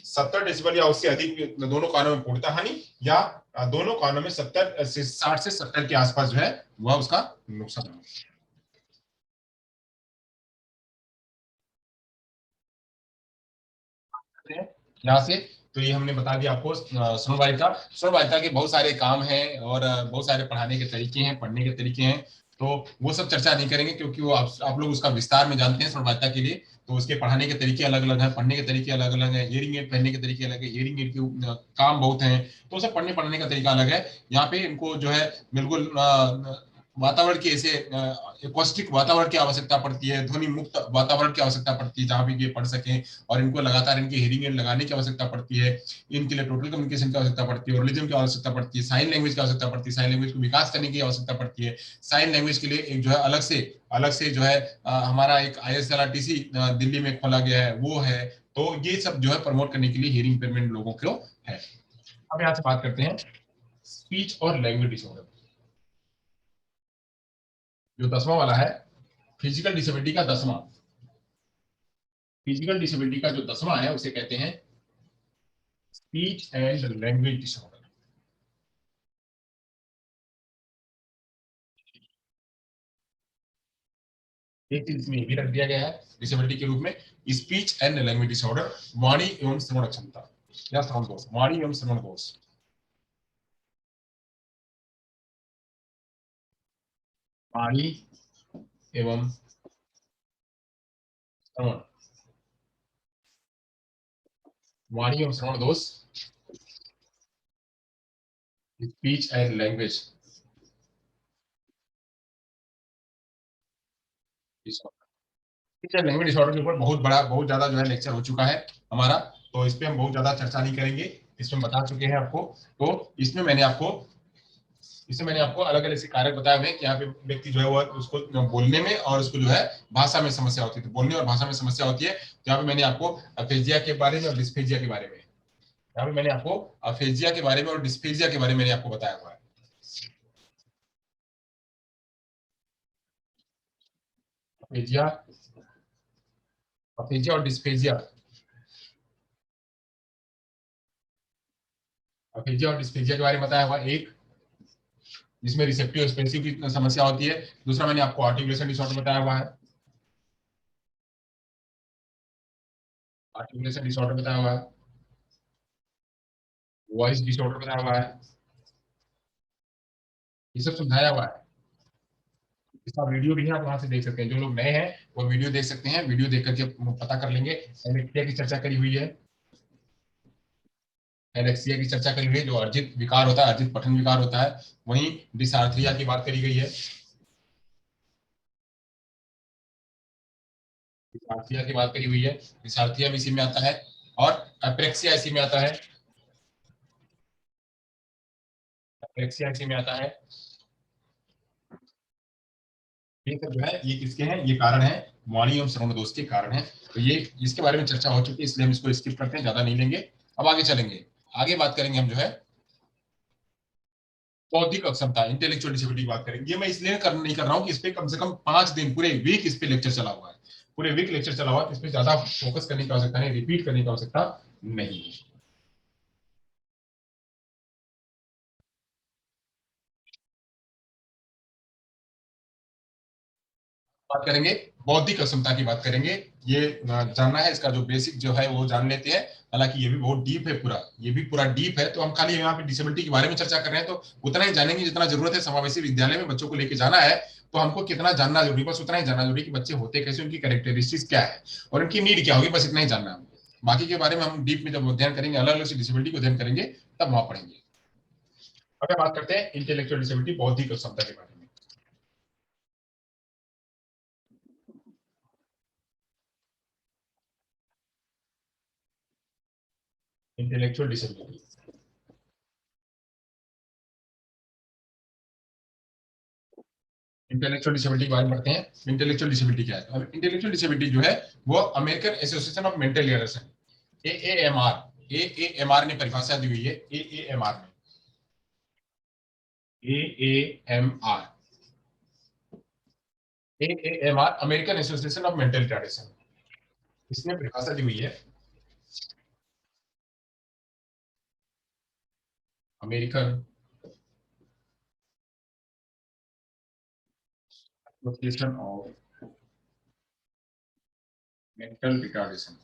70 डेसिबल या उससे अधिक दोनों कानों में पूर्णतः हानि या दोनों कानों में 70 से 60 से 70 के आसपास जो है वह उसका नुकसान हो। यहाँ से तो ये हमने बता दिया आपको श्रवण बाधिता। श्रवण बाधिता के बहुत सारे काम हैं और बहुत सारे पढ़ाने के तरीके हैं, पढ़ने के तरीके हैं, तो वो सब चर्चा नहीं करेंगे क्योंकि वो आप लोग उसका विस्तार में जानते हैं श्रवण बाधिता के लिए। तो उसके पढ़ाने के तरीके अलग अलग हैं, पढ़ने के तरीके अलग अलग हैं, हियरिंग एड पहनने के तरीके अलग है, हियरिंग एड के काम बहुत हैं, तो सब पढ़ने पढ़ने का तरीका अलग है। यहाँ पे इनको जो है बिल्कुल वातावरण की ऐसे एकॉस्टिक वातावरण की आवश्यकता पड़ती है, ध्वनि मुक्त वातावरण की आवश्यकता पड़ती है जहाँ पे ये पढ़ सकें, और इनको लगातार इनकी हियरिंग एड लगाने की आवश्यकता पड़ती है। इनके लिए टोटल कम्युनिकेशन की आवश्यकता पड़ती है, ओरलिज्म की आवश्यकता पड़ती है, साइन लैंग्वेज की आवश्यकता पड़ती है, साइन लैंग्वेज को विकास करने की आवश्यकता पड़ती है। साइन लैंग्वेज के लिए एक जो है अलग से जो है हमारा एक ISLRTC दिल्ली में खोला गया है, वो है। तो ये सब जो है प्रमोट करने के लिए हियरिंग इम्पेयरमेंट लोगों को है। अब यहाँ से बात करते हैं स्पीच और लैंग्वेज डिसऑर्डर। जो 10वां वाला है, फिजिकल डिसेबिलिटी का 10वां, फिजिकल डिसेबिलिटी का जो 10वां है उसे कहते हैं स्पीच एंड लैंग्वेज डिसऑर्डर। एक चीज इसमें भी रख दिया गया है डिसेबिलिटी के रूप में, स्पीच एंड लैंग्वेज डिसऑर्डर, वाणी एवं श्रवण क्षमता या श्रवण दोष, वाणी एवं श्रवण दोष, वाणी एवं श्रवण, वाणी एवं श्रवण दोष, speech and language disorder. Language disorder के ऊपर बहुत ज्यादा जो है लेक्चर हो चुका है हमारा, तो इस पे हम बहुत ज्यादा चर्चा नहीं करेंगे, इसमें बता चुके हैं आपको। तो इसमें मैंने आपको अलग अलग ऐसे कारक बताए हुए हैं कि यहाँ पे व्यक्ति जो है वो उसको बोलने में और उसको जो है भाषा में समस्या होती है, तो बोलने और भाषा में समस्या होती है। तो यहाँ पे मैंने आपको अफेजिया के बारे में और डिस्फेजिया के बारे में, यहाँ पे मैंने आपको अफेजिया के बारे में और डिस्फेजिया के बारे में मैंने आपको बताया हुआ है। अफेजिया, अफेजिया और डिस्फेजिया, अफेजिया और डिस्फेजिया के बारे में बताया हुआ। एक जिसमें रिसेप्टिव एक्सप्रेसिव की समस्या होती है, दूसरा मैंने आपको आर्टिकुलेशन डिसऑर्डर बताया हुआ है। आर्टिकुलेशन डिसऑर्डर बताया हुआ है, वॉइस डिसऑर्डर बताया हुआ है, ये सब समझाया हुआ है। इसका वीडियो भी है, आप वहां से देख सकते हैं। जो लोग नए हैं वो वीडियो देख सकते हैं, वीडियो देख करके पता कर लेंगे। एलेक्सिया की चर्चा करी हुई है, एलेक्सिया की चर्चा करी हुई है, जो अर्जित विकार होता है, अर्जित पठन विकार होता है। वहीं डिसार्थ्रिया की बात करी गई है, डिसार्थ्रिया की बात करी हुई है, डिसार्थ्रिया भी इसी में आता है, और अप्रेक्सिया इसी में आता है, अप्रेक्सिया इसी में आता है। ये सब जो है ये किसके हैं, ये कारण है वाणी एवं श्रवण दोष के कारण है। तो ये इसके बारे में चर्चा हो चुकी है, इसलिए हम इसको स्किप करते हैं, ज्यादा नहीं लेंगे। अब आगे चलेंगे, आगे बात करेंगे हम जो है बौद्धिक अक्षमता, इंटेलेक्चुअल डिसेबिलिटी की बात करेंगे। ये मैं इसलिए नहीं कर रहा हूँ कि इस पे कम से कम 5 दिन, पूरे वीक इस पे लेक्चर चला हुआ है, पूरे वीक लेक्चर चला हुआ है, तो इस पे ज्यादा फोकस करने की आवश्यकता नहीं, रिपीट करने की आवश्यकता नहीं है। बात करेंगे बौद्धिक अक्षमता की बात करेंगे। ये जानना है, इसका जो बेसिक जो है वो जान लेते हैं। हालांकि ये भी बहुत डीप है, पूरा ये भी पूरा डीप है, तो हम खाली यहाँ पे डिसेबिलिटी के बारे में चर्चा कर रहे हैं, तो उतना ही जानेंगे जितना जरूरत है। समावेशी विद्यालय में बच्चों को लेके जाना है, तो हमको कितना जानना जरूरी, बस उतना ही जानना जरूरी कि बच्चे होते कैसे, उनकी कैरेक्टरिस्टिक्स क्या है और उनकी नीड क्या होगी, बस इतना ही जानना है। बाकी के बारे में हम डीप में जब अध्ययन करेंगे, अलग अलग डिसेबिलिटी को अध्ययन करेंगे, तब वहां पढ़ेंगे। अगर बात करते हैं इंटेलेक्चुअल डिसेबिलिटी, बौद्धिक अक्षमता के बारे में। इंटेलेक्चुअल डिसेबिलिटी, इंटेलेक्चुअल डिसेबिलिटी के बारे में पढ़ते हैं। इंटेलेक्चुअल डिसेबिलिटी क्या है? अब इंटेलेक्चुअल डिसेबिलिटी जो है वो American association of mental illness है, एएएमआर, एएएमआर ने परिभाषा दी हुई है, एएएमआर में, AAMR, AAMR American association of mental retardation, इसने परिभाषा दी हुई है, American association of mental retardation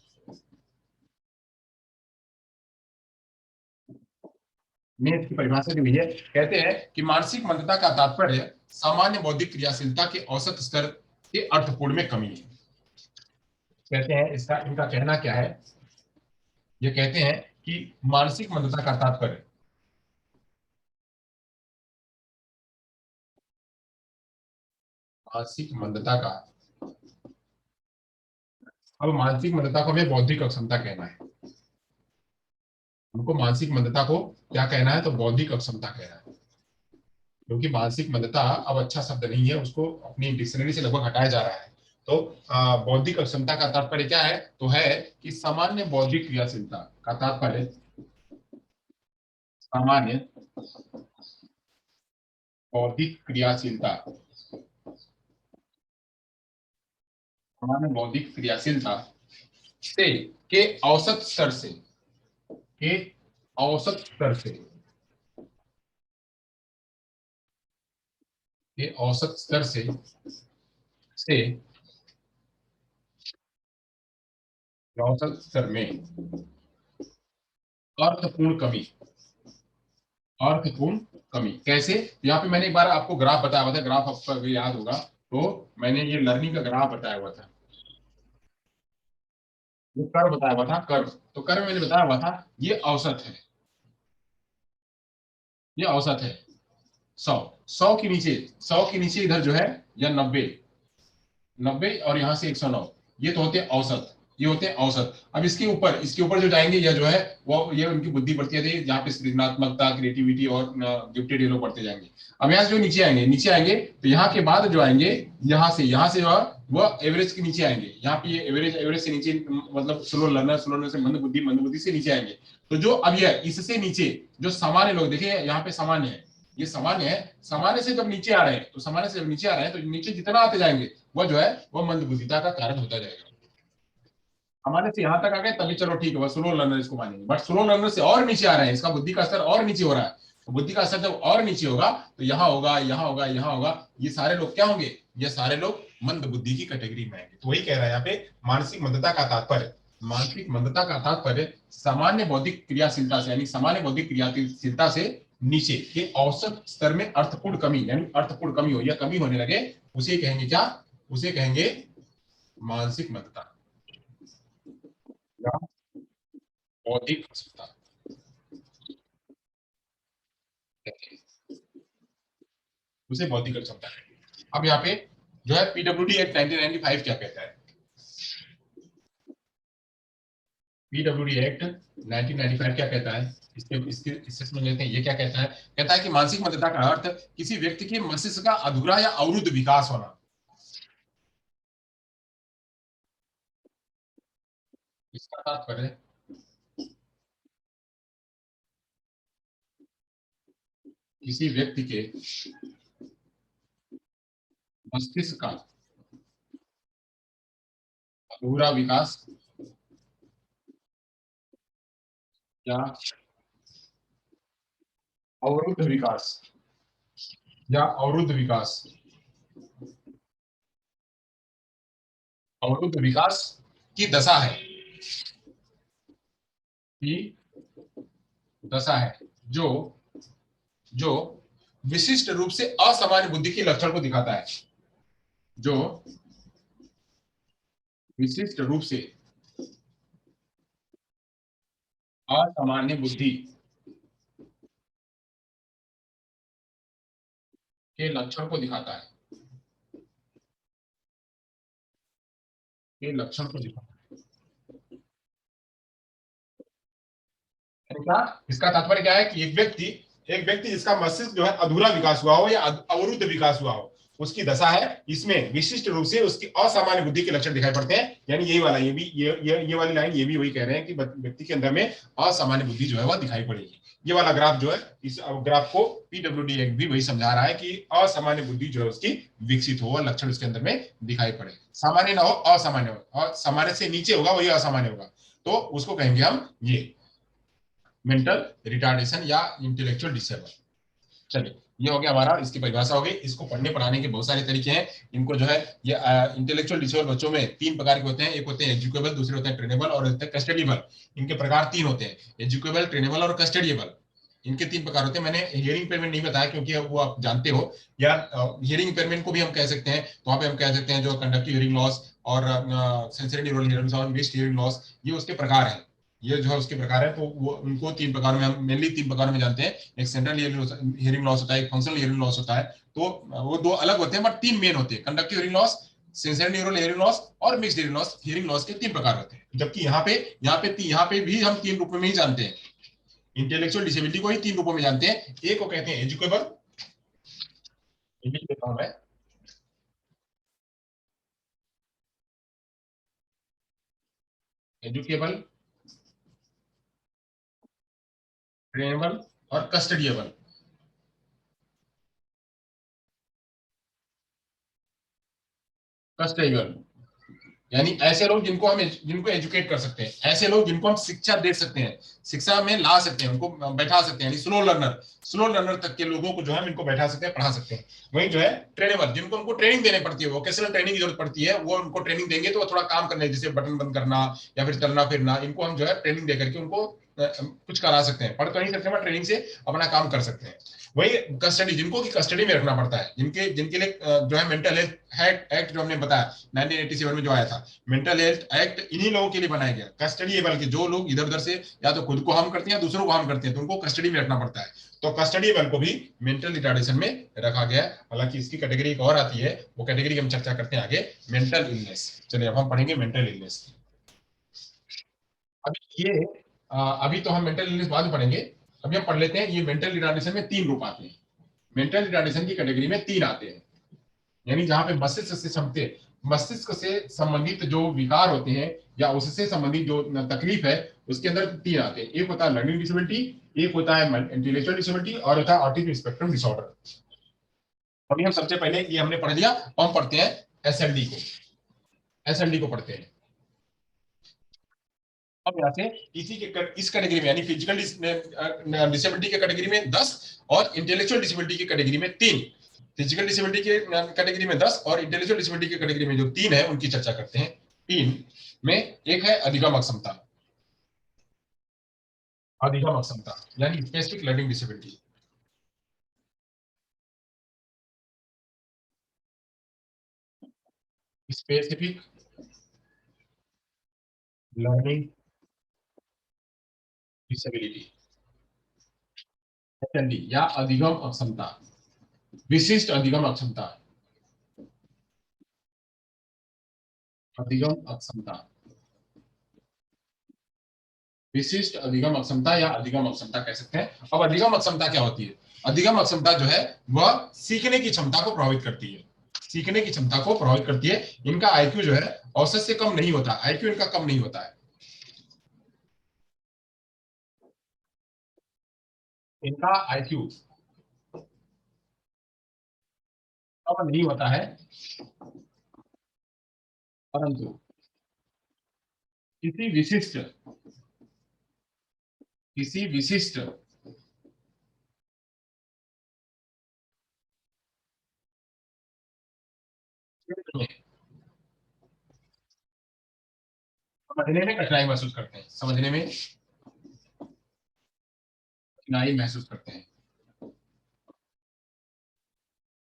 ने इसकी परिभाषा दी हुई है। कहते हैं कि मानसिक मंदता का तात्पर्य सामान्य बौद्धिक क्रियाशीलता के औसत स्तर के अर्थपूर्ण में कमी है। कहते हैं इसका, इनका कहना क्या है, ये कहते हैं कि मानसिक मंदता का तात्पर्य, मानसिक मंदता का, अब मानसिक मंदता को हमें बौद्धिक अक्षमता कहना है, हमको मानसिक मंदता को क्या कहना है, तो बौद्धिक अक्षमता कहना है। क्योंकि मानसिक मंदता अब अच्छा शब्द नहीं है, उसको अपनी डिक्शनरी से लगभग हटाया जा रहा है। तो बौद्धिक अक्षमता का तात्पर्य क्या है, तो है कि सामान्य बौद्धिक क्रियाशीलता का तात्पर्य, सामान्य बौद्धिक क्रियाशीलता, सामान्य बौद्धिक क्रियाशीलता से के औसत स्तर से, के औसत स्तर से, के औसत स्तर से औसत स्तर में अर्थपूर्ण कमी, अर्थपूर्ण कमी कैसे? यहाँ पे मैंने एक बार आपको ग्राफ बताया हुआ था, ग्राफ आपको अगर याद होगा तो मैंने ये लर्निंग का ग्राफ बताया हुआ था, ये कर्व बताया हुआ था, कर्व। तो कर्व मैंने बताया हुआ था, ये औसत है, ये औसत है 100, 100 के नीचे, 100 के नीचे इधर जो है या 90, 90 और यहाँ से 109, ये तो होते हैं औसत, ये होते हैं औसत। अब इसके ऊपर, इसके ऊपर जो जाएंगे यह जो है वो, ये उनकी बुद्धि बढ़ती है, जहाँ पे सृजनात्मकता, क्रिएटिविटी और गिफ्टेड ये लोग बढ़ते जाएंगे। अब यहाँ से जो नीचे आएंगे, नीचे आएंगे तो यहाँ के बाद जो आएंगे, यहाँ से वो एवरेज के नीचे आएंगे। यहाँ पे ये एवरेज, एवरेज से नीचे मतलब स्लो लर्नर, स्लो लर्नर से मंद बुद्धि से नीचे आएंगे। तो जो अब ये इससे नीचे जो सामान्य लोग, देखिए यहाँ पे सामान्य है, ये सामान्य है, सामान्य से जब नीचे आ रहे हैं, तो सामान्य से जब नीचे आ रहे हैं तो नीचे जितना आते जाएंगे वो जो है वो मंदबुद्धिता का कारण होता जाएगा। हमारे से यहाँ तक आ गए तभी चलो ठीक है, स्लो लर्नर इसको मानेंगे, बट स्लो लर्नर से और नीचे आ रहे हैं, इसका बुद्धि का स्तर और नीचे हो रहा है। तो बुद्धि का स्तर जब और नीचे होगा तो यहाँ होगा, यहाँ होगा, यहाँ होगा, ये सारे लोग क्या होंगे, ये सारे लोग मंद बुद्धि की कैटेगरी में आएंगे। तो वही कह रहा है यहाँ पे, मानसिक मंदता का तात्पर्य मानसिक मंदता का तात्पर्य सामान्य बौद्धिक क्रियाशीलता से, यानी सामान्य बौद्धिक क्रियाशीलता से नीचे के औसत स्तर में अर्थपूर्ण कमी, यानी अर्थपूर्ण कमी हो या कमी होने लगे, उसे कहेंगे क्या? उसे कहेंगे मानसिक मंदता या बौद्धिक अस्वस्थता। उसे बौद्धिक क्षमता कहेंगे। अब यहाँ पे जो है पीडब्ल्यूडी एक्ट 1995 क्या कहता है? पीडब्ल्यूडी एक्ट 1995 क्या कहता है? इससे समझ लेते हैं ये क्या कहता है। कहता है कि मानसिक मंदता का अर्थ किसी व्यक्ति के मस्तिष्क का अधूरा या अवरुद्ध विकास होना। इसका तात्पर्य किसी व्यक्ति के मस्तिष्क का अधूरा विकास या अवरुद्ध विकास या अवरुद्ध विकास अवरुद्ध विकास की दशा है, की दशा है जो जो विशिष्ट रूप से असामान्य बुद्धि के लक्षण को दिखाता है, जो विशिष्ट रूप से असामान्य बुद्धि के लक्षण को दिखाता है, के लक्षण को दिखाता है। क्या इसका तात्पर्य क्या है कि एक व्यक्ति जिसका मस्तिष्क जो है अधूरा विकास हुआ हो या अवरुद्ध विकास हुआ हो, उसकी दशा है, इसमें विशिष्ट रूप से उसकी असामान्य बुद्धि के लक्षण दिखाई पड़ते हैं। यानी यही वाला, ये भी ये वाली लाइन ये भी वही कह रहे हैं कि व्यक्ति के अंदर में असामान्य बुद्धि जो है वह दिखाई पड़ेगी। ये वाला ग्राफ जो है, इस ग्राफ को पीडब्ल्यूडी एक्ट भी वही समझा रहा है कि असामान्य बुद्धि जो है उसकी विकसित हो, लक्षण उसके अंदर में दिखाई पड़े। सामान्य ना हो, असामान्य हो, और सामान्य से नीचे होगा वही असामान्य होगा, तो उसको कहेंगे हम ये मेंटल रिटार्डेशन या इंटेलेक्चुअल डिसेबल। चलिए, ये हो गया हमारा, इसकी परिभाषा हो गई। इसको पढ़ने पढ़ाने के बहुत सारे तरीके हैं। इनको जो है ये इंटेलेक्चुअल डिसऑर्डर बच्चों में 3 प्रकार के होते हैं। एक होते हैं एजुकेबल, दूसरे होते हैं ट्रेनेबल और होते हैं कस्टडिएबल। इनके प्रकार 3 होते हैं, एजुकेबल, ट्रेनेबल और कस्टडिएबल। इनके 3 प्रकार होते हैं। मैंने हियरिंग इम्पेयरमेंट नहीं बताया क्योंकि वो आप जानते हो, या हियरिंग इम्पेयरमेंट को भी हम कह सकते हैं। तो वहां पे हम कह सकते हैं जो कंडक्टिव हियरिंग लॉस और sensory neural hearing loss, mixed hearing loss, ये उसके प्रकार हैं। ये जो है उसके प्रकार है। तो वो उनको 3 प्रकार में हम मेनली 3 प्रकार में जानते हैं। एक सेंट्रल हियरिंग लॉस होता है, एक फंक्शनल हियरिंग लॉस होता है। तो वो 2 अलग होते हैं, बट 3 मेन होते हैं। Conductive hearing loss, sensory neural hearing loss और मिक्स्ड हियरिंग लॉस के 3 प्रकार होते हैं। जबकि यहाँ पे भी हम 3 रूपों में ही जानते हैं। इंटेलेक्चुअल डिसेबिलिटी को ही 3 रूपों में जानते हैं। एक को कहते हैं एजुकेबल, एजुकेबल, ट्रेनेबल और कस्टडिएबल। कस्टडिएबल यानी ऐसे लोग जिनको एजुकेट कर सकते हैं, ऐसे लोग जिनको हम शिक्षा दे सकते हैं, शिक्षा में ला सकते हैं, उनको बैठा सकते हैं। यानी स्लो लर्नर तक के लोगों को जो है इनको बैठा सकते हैं, पढ़ा सकते हैं। वही जो है ट्रेनेबल, जिनको उनको ट्रेनिंग देनी पड़ती है, वोकेशनल ट्रेनिंग की जरूरत पड़ती है, वो उनको ट्रेनिंग देंगे तो वो थोड़ा काम करने, जैसे बटन बंद करना या फिर चलना फिरना, इनको हम जो है ट्रेनिंग देकर के उनको कुछ करा सकते हैं। पढ़ तो नहीं सकते, ट्रेनिंग से अपना काम कर सकते हैं। वही कस्टडी, जिनको की कस्टडी में रखना पड़ता है, जिनके लिए जो है मेंटल हेल्थ एक्ट जो हमने बताया 1987 में जो आया था, मेंटल हेल्थ एक्ट इन्हीं लोगों के लिए बनाया गया। कस्टडिएबल के जो लोग इधर उधर से या तो खुद को हार्म करते हैं या दूसरों को हार्म करते हैं, तो उनको कस्टडी में रखना पड़ता है। तो कस्टडिएबल को भी मेंटल रिटार्डेशन में रखा गया। हालांकि इसकी कैटेगरी एक और आती है, वो कैटेगरी हम चर्चा करते हैं आगे, मेंटल इलनेस। चलिए अब हम पढ़ेंगे मेंटल इलनेस। अभी तो हम मेंटल इलनेस बाद में पढ़ेंगे। अभी हम पढ़ लेते हैं, ये मेंटल रिटार्डेशन में 3 रूप आते हैं। मेंटल रिटार्डेशन की कैटेगरी में 3 आते हैं, यानी जहां पे मस्तिष्क से संबंधित जो विकार होते हैं या उससे संबंधित जो तकलीफ है, उसके अंदर 3 आते हैं। एक होता है लर्निंग डिसेबिलिटी, एक होता है इंटेलेक्चुअल डिसेबिलिटी और होता है ऑटिज्म स्पेक्ट्रम डिसऑर्डर। अभी हम सबसे पहले ये हमने पढ़ लिया, हम पढ़ते हैं एसएलडी को पढ़ते हैं। अब यहाँ से इस कैटेगरी में, यानी फिजिकल डिसेबिलिटी के कैटेगरी में 10 और इंटेलेक्चुअल डिसेबिलिटी की कैटेगरी में 3। फिजिकल डिसेबिलिटी के कैटेगरी में 10 और इंटेलेक्चुअल डिसेबिलिटी की कैटेगरी में जो 3 है, उनकी चर्चा करते हैं। 3 में एक है अधिगम अक्षमता, अधिगम अक्षमता यानी specific learning disability. Specific learning disability HLD या अधिगम अक्षमता, विशिष्ट अधिगम अक्षमता, अधिगम अक्षमता, विशिष्ट अधिगम अक्षमता या अधिगम अक्षमता कह सकते हैं। अब अधिगम अक्षमता क्या होती है? अधिगम अक्षमता जो है वह सीखने की क्षमता को प्रभावित करती है, सीखने की क्षमता को प्रभावित करती है। इनका आईक्यू जो है औसत से कम नहीं होता, आईक्यू इनका कम नहीं होता है, इनका आईक्यू कम नहीं होता है, परंतु किसी विशिष्ट क्षेत्र में समझने में कठिनाई महसूस करते हैं, समझने में कठिनाई महसूस करते हैं।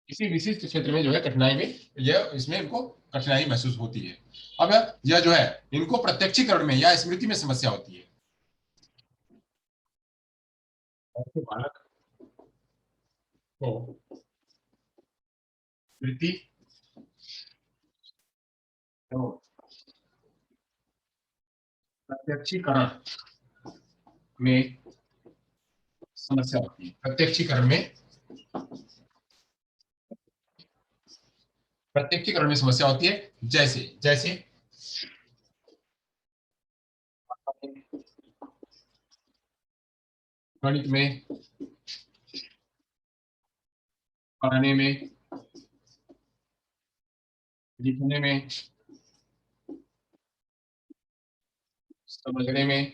किसी विशिष्ट क्षेत्र में जो है कठिनाई में यह इसमें इनको कठिनाई महसूस होती है। अब यह जो है इनको प्रत्यक्षीकरण में या स्मृति में समस्या होती है। ऐसे बालक को स्मृति एवं प्रत्यक्षीकरण में समस्या होती है, प्रत्यक्षीकरण में समस्या होती है। जैसे जैसे गणित में, पढ़ने में, लिखने में, समझने में,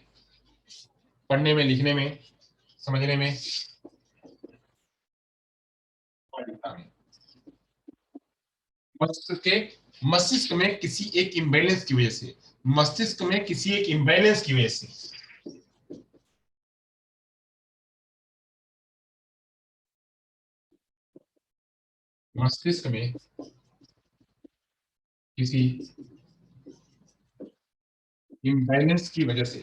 पढ़ने में, लिखने में, समझने में और लिखने में। मस्तिष्क में किसी एक इम्बैलेंस की वजह से, मस्तिष्क में किसी एक इम्बैलेंस की वजह से मस्तिष्क में किसी इम्बैलेंस की वजह से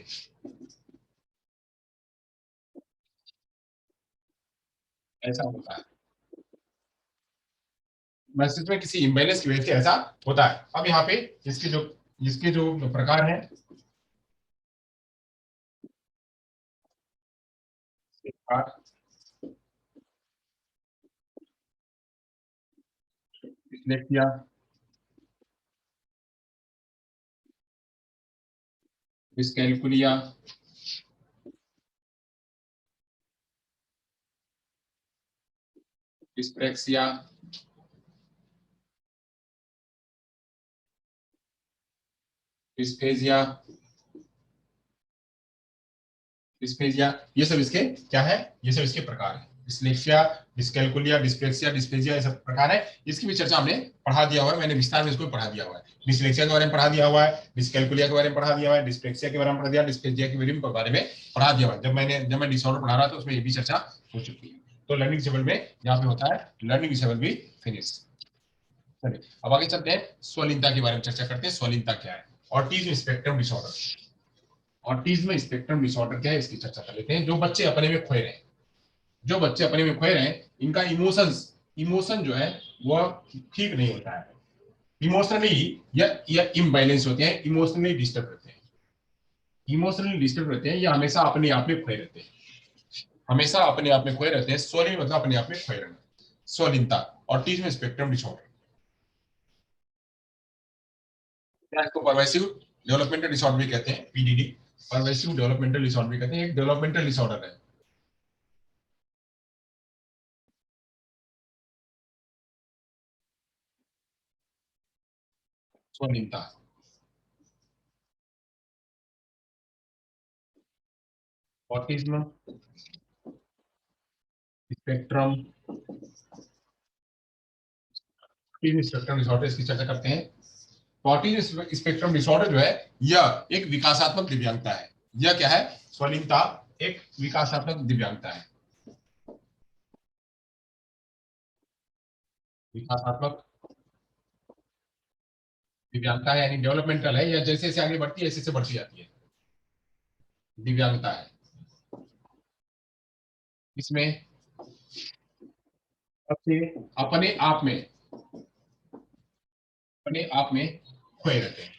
ऐसा होता है, मस्तिष्क में किसी इम्बैलेंस की वजह से ऐसा होता है। अब यहाँ पे इसके जो प्रकार है, dyslexia, dyscalculia, dyspraxia, dysphagia, dysphagia, ये सब इसके क्या है, ये सब इसके प्रकार है। डिस्लेक्सिया, डिस्कैलकुलिया, डिस्प्रेक्सिया, डिस्फेजिया, ये सब प्रकार है। इसकी भी चर्चा हमने पढ़ा दिया हुआ है, मैंने विस्तार में इसको पढ़ा दिया हुआ है। डिस्लेक्सिया के बारे में पढ़ा दिया हुआ है, डिस्कैलकुलिया के बारे में पढ़ा दिया हुआ है, डिस्प्रेक्सिया के बारे में पढ़ा दिया, डिस्फेजिया के बारे में पढ़ा दिया हुआ है। जब मैं डिसऑर्डर पढ़ा रहा था उसमें ये भी चर्चा हो चुकी है। तो लर्निंग डिसेबल में यहाँ पे होता है लर्निंग डिसेबल भी फिनिश। चलिए अब आगे चलते हैं, स्वलीनता के बारे में चर्चा करते हैं। स्वलीनता क्या है? Autism spectrum disorder, autism spectrum disorder क्या है इसकी चर्चा कर लेते हैं। जो बच्चे अपने में खोए रहे, जो बच्चे अपने में खोए रहे, इनका इमोशन जो है वह ठीक नहीं होता है, इमोशनली या इम्बैलेंस होते हैं, इमोशनली डिस्टर्ब रहते हैं, इमोशनली डिस्टर्ब रहते हैं या हमेशा अपने आप में खोए रहते हैं, हमेशा अपने आप में खोए रहते हैं। स्वलीन मतलब अपने आप में खोए रहना, स्वलीनता, ऑटिज्म स्पेक्ट्रम डिसऑर्डर। इसको परवेसिव डेवलपमेंटल डिसऑर्डर भी कहते हैं, पीडीडी, परवेसिव डेवलपमेंटल डिसऑर्डर भी कहते हैं। एक डेवलपमेंटल डिसऑर्डर है, स्वलीनता, ऑटिज्म स्पेक्ट्रम स्पेक्ट्रम डिसऑर्डर, इसकी चर्चा करते हैं। तो ऑटिज्म स्पेक्ट्रम डिसऑर्डर जो है यह एक विकासात्मक दिव्यांगता है। यह क्या है? स्वलिनता एक विकासात्मक दिव्यांगता है। विकासात्मक दिव्यांगता है यानी डेवलपमेंटल है, या जैसे जैसे आगे बढ़ती है ऐसे ऐसे बढ़ती जाती है, दिव्यांगता है। इसमें सबसे अपने आप में खोए रहते हैं,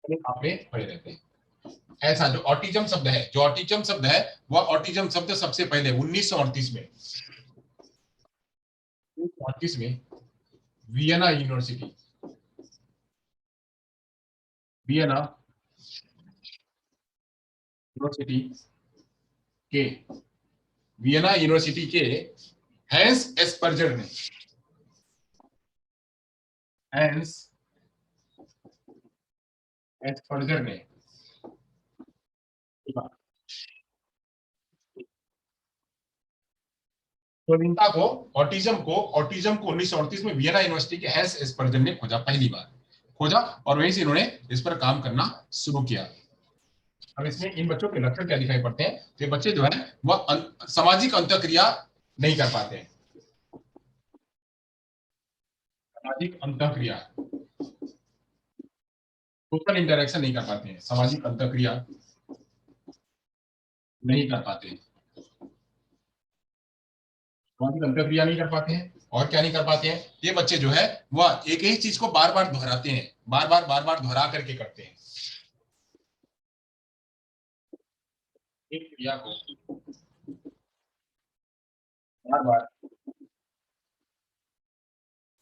अपने आप में खोए रहते हैं। ऐसा जो ऑटिज्म शब्द है, वह ऑटिज्म शब्द सबसे पहले 1938 में, वियना यूनिवर्सिटी, वियना यूनिवर्सिटी के वियना यूनिवर्सिटी के हैंस हैंस एस्पर्जर ने स्वलिनता को ऑटिज्म को 1938 में वियना यूनिवर्सिटी के हैंस एस्पर्जर ने खोजा, पहली बार खोजा, और वहीं से इन्होंने इस पर काम करना शुरू किया। अब इसमें इन बच्चों के लक्षण क्या दिखाई पड़ते हैं? तो बच्चे जो है वह सामाजिक अंतःक्रिया नहीं कर पाते हैं। सामाजिक अंतःक्रिया, सोशल इंटरेक्शन नहीं कर पाते हैं, सामाजिक अंतःक्रिया नहीं कर पाते हैं, सामाजिक अंतःक्रिया नहीं कर पाते हैं। और क्या नहीं कर पाते हैं? ये बच्चे जो है वह एक ही चीज को बार बार दोहराते हैं, बार बार दोहरा करके करते हैं, एक क्रिया को बार बार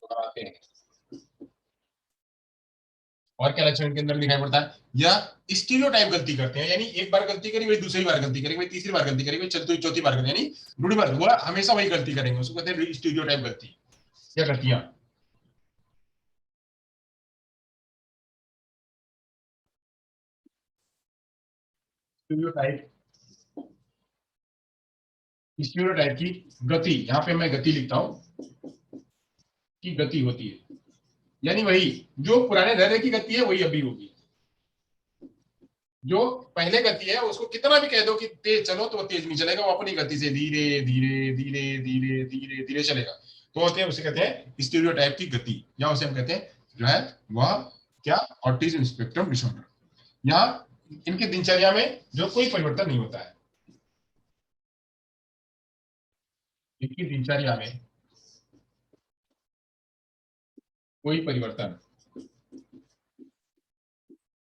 दोहराते हैं। और क्या लक्षण के अंदर दिखाई पड़ता है? यह स्टीरियोटाइप गलती करते हैं, यानी एक बार गलती करी, वही दूसरी बार गलती करेंगे, वही तीसरी बार गलती करेंगे, चौथी बार करेंगे, यानी रूढ़ी बार, वो हमेशा वही गलती करेंगे, उसको कहते हैं स्टीरियोटाइप गलती या गलतियां। स्टीरियोटाइप स्टीरियोटाइप की गति, यहाँ पे मैं गति लिखता हूं कि गति होती है, यानी वही जो पुराने धैर्य की गति है वही अभी होगी। जो पहले गति है उसको कितना भी कह दो कि तेज चलो तो वो तेज नहीं चलेगा, वो अपनी गति से धीरे धीरे धीरे धीरे धीरे धीरे चलेगा। तो होते हैं, उसे कहते हैं स्टीरियोटाइप की गति, या उसे हम कहते हैं जो है वह क्या, ऑटिज्म स्पेक्ट्रम डिसऑर्डर। यहाँ इनकी दिनचर्या में जो कोई परिवर्तन नहीं होता है, इनकी दिनचर्या में कोई परिवर्तन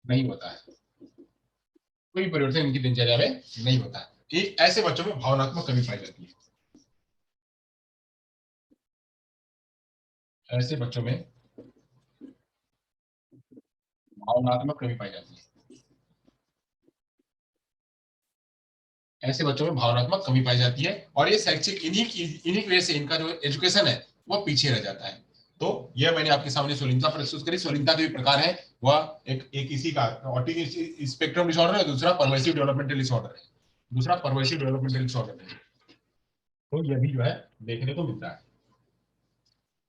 नहीं होता है, कोई परिवर्तन इनकी दिनचर्या में नहीं होता है। ये ऐसे बच्चों में भावनात्मक कमी पाई जाती है, ऐसे बच्चों में भावनात्मक कमी पाई जाती है, ऐसे बच्चों में भावनात्मक कमी पाई जाती है, और ये शैक्षिक इन्हीं की वजह से इनका जो एजुकेशन है वह पीछे रह जाता है। तो यह मैंने आपके सामने स्वलिनता प्रस्तुत करी। स्वलिनता के भी प्रकार है, वह एक इसी का ऑटिज्म स्पेक्ट्रम डिसऑर्डर है, दूसरा परवेसिव डेवलपमेंटल डिसऑर्डर है, दूसरा परवेसिव डेवलपमेंटल डिसऑर्डर है। तो यह भी जो है देखने को मिलता है।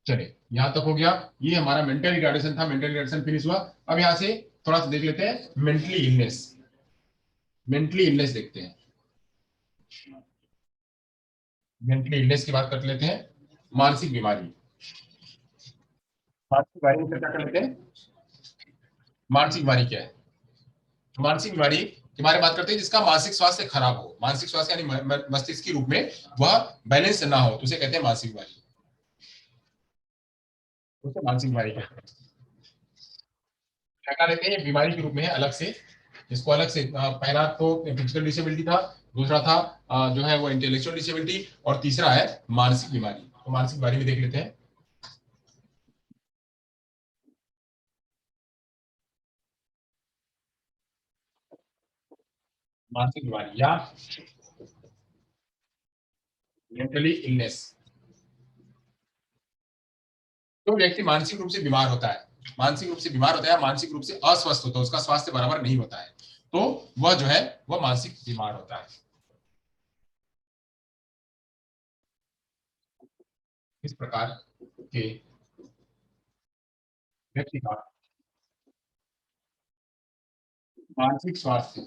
चले, यहां तक हो गया, ये हमारा मेंटल रिटार्डेशन था, मेंटल रिटार्डेशन फिनिश हुआ। अब यहां से थोड़ा सा देख लेते हैं मेंटली इलनेस, मेंटली इलनेस देखते हैं, मेंटली इलनेस की बात कर लेते हैं। मानसिक बीमारी, मानसिक बीमारी में चर्चा कर लेते हैं। मानसिक बीमारी क्या है? मानसिक बीमारी के बारे में बात करते हैं जिसका मानसिक स्वास्थ्य खराब हो, मानसिक स्वास्थ्य यानी मस्तिष्क के रूप में वह बैलेंस ना हो, तो उसे कहते हैं मानसिक बीमारी। उसे मानसिक बीमारी कहते हैं। क्या लेते हैं, बीमारी के रूप में है अलग से, इसको अलग से, पहला तो फिजिकल डिसेबिलिटी था, दूसरा था जो है वो इंटेलेक्चुअल डिसेबिलिटी, और तीसरा है मानसिक बीमारी। तो मानसिक बीमारी में देख लेते हैं। मानसिक बीमारी या मेंटली इलनेस, तो व्यक्ति मानसिक रूप से बीमार होता है, मानसिक रूप से बीमार होता है, मानसिक रूप से अस्वस्थ होता है, उसका स्वास्थ्य बराबर नहीं होता है, तो वह जो है वह मानसिक बीमार होता है। इस प्रकार के व्यक्ति का मानसिक स्वास्थ्य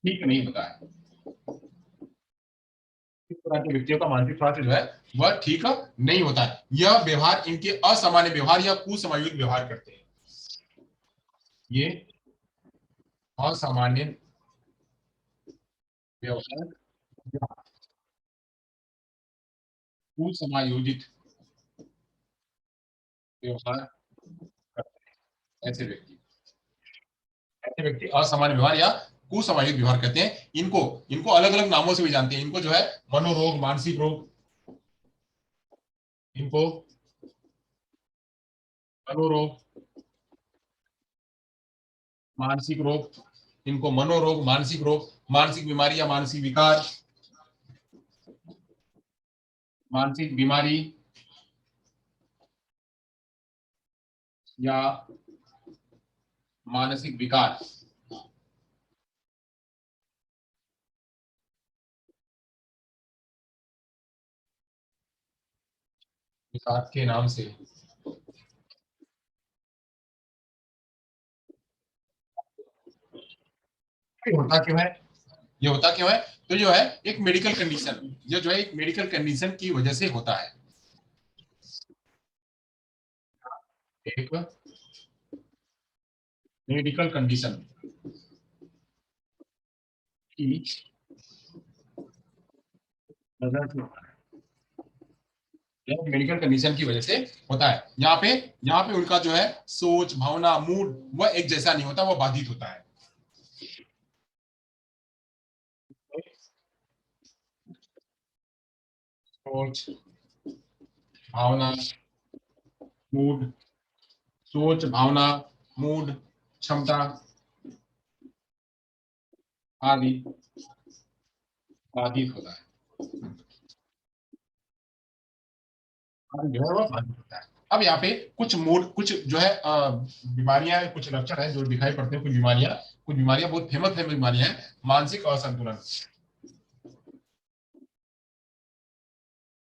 ठीक नहीं होता है। इस तरह के व्यक्तियों का मानसिक स्वास्थ्य जो है वह ठीक नहीं होता है। यह व्यवहार, इनके असामान्य व्यवहार या कुसमायोजित व्यवहार करते हैं। ये असामान्य व्यवहार या कुसमायोजित व्यवहार करते हैं। ऐसे व्यक्ति असामान्य व्यवहार या कुसमायोजित व्यवहार करते हैं। इनको इनको अलग अलग नामों से भी जानते हैं। इनको जो है मनोरोग, मानसिक रोग, इनको मनोरोग, मानसिक रोग, इनको मनोरोग, मानसिक रोग, मानसिक बीमारी या मानसिक विकार, मानसिक बीमारी या मानसिक विकार विकार के नाम से होता क्यों है? ये होता क्यों है? तो जो है एक मेडिकल कंडीशन, ये जो है एक मेडिकल कंडीशन की वजह से होता है। एक मेडिकल कंडीशन की वजह से होता है। मेडिकल कंडीशन की वजह से होता है। यहाँ पे उनका जो है सोच, भावना, मूड वह एक जैसा नहीं होता, वह बाधित होता है। सोच, भावना, मूड, सोच, भावना, मूड, क्षमता आदि बाधित होता है। जो है वो बाधित होता है। अब यहाँ पे कुछ मूड, कुछ जो है बीमारियां, कुछ लक्षण है जो दिखाई पड़ते हैं। कुछ बीमारियां बहुत फेमस फेमस बीमारियां हैं। मानसिक असंतुलन,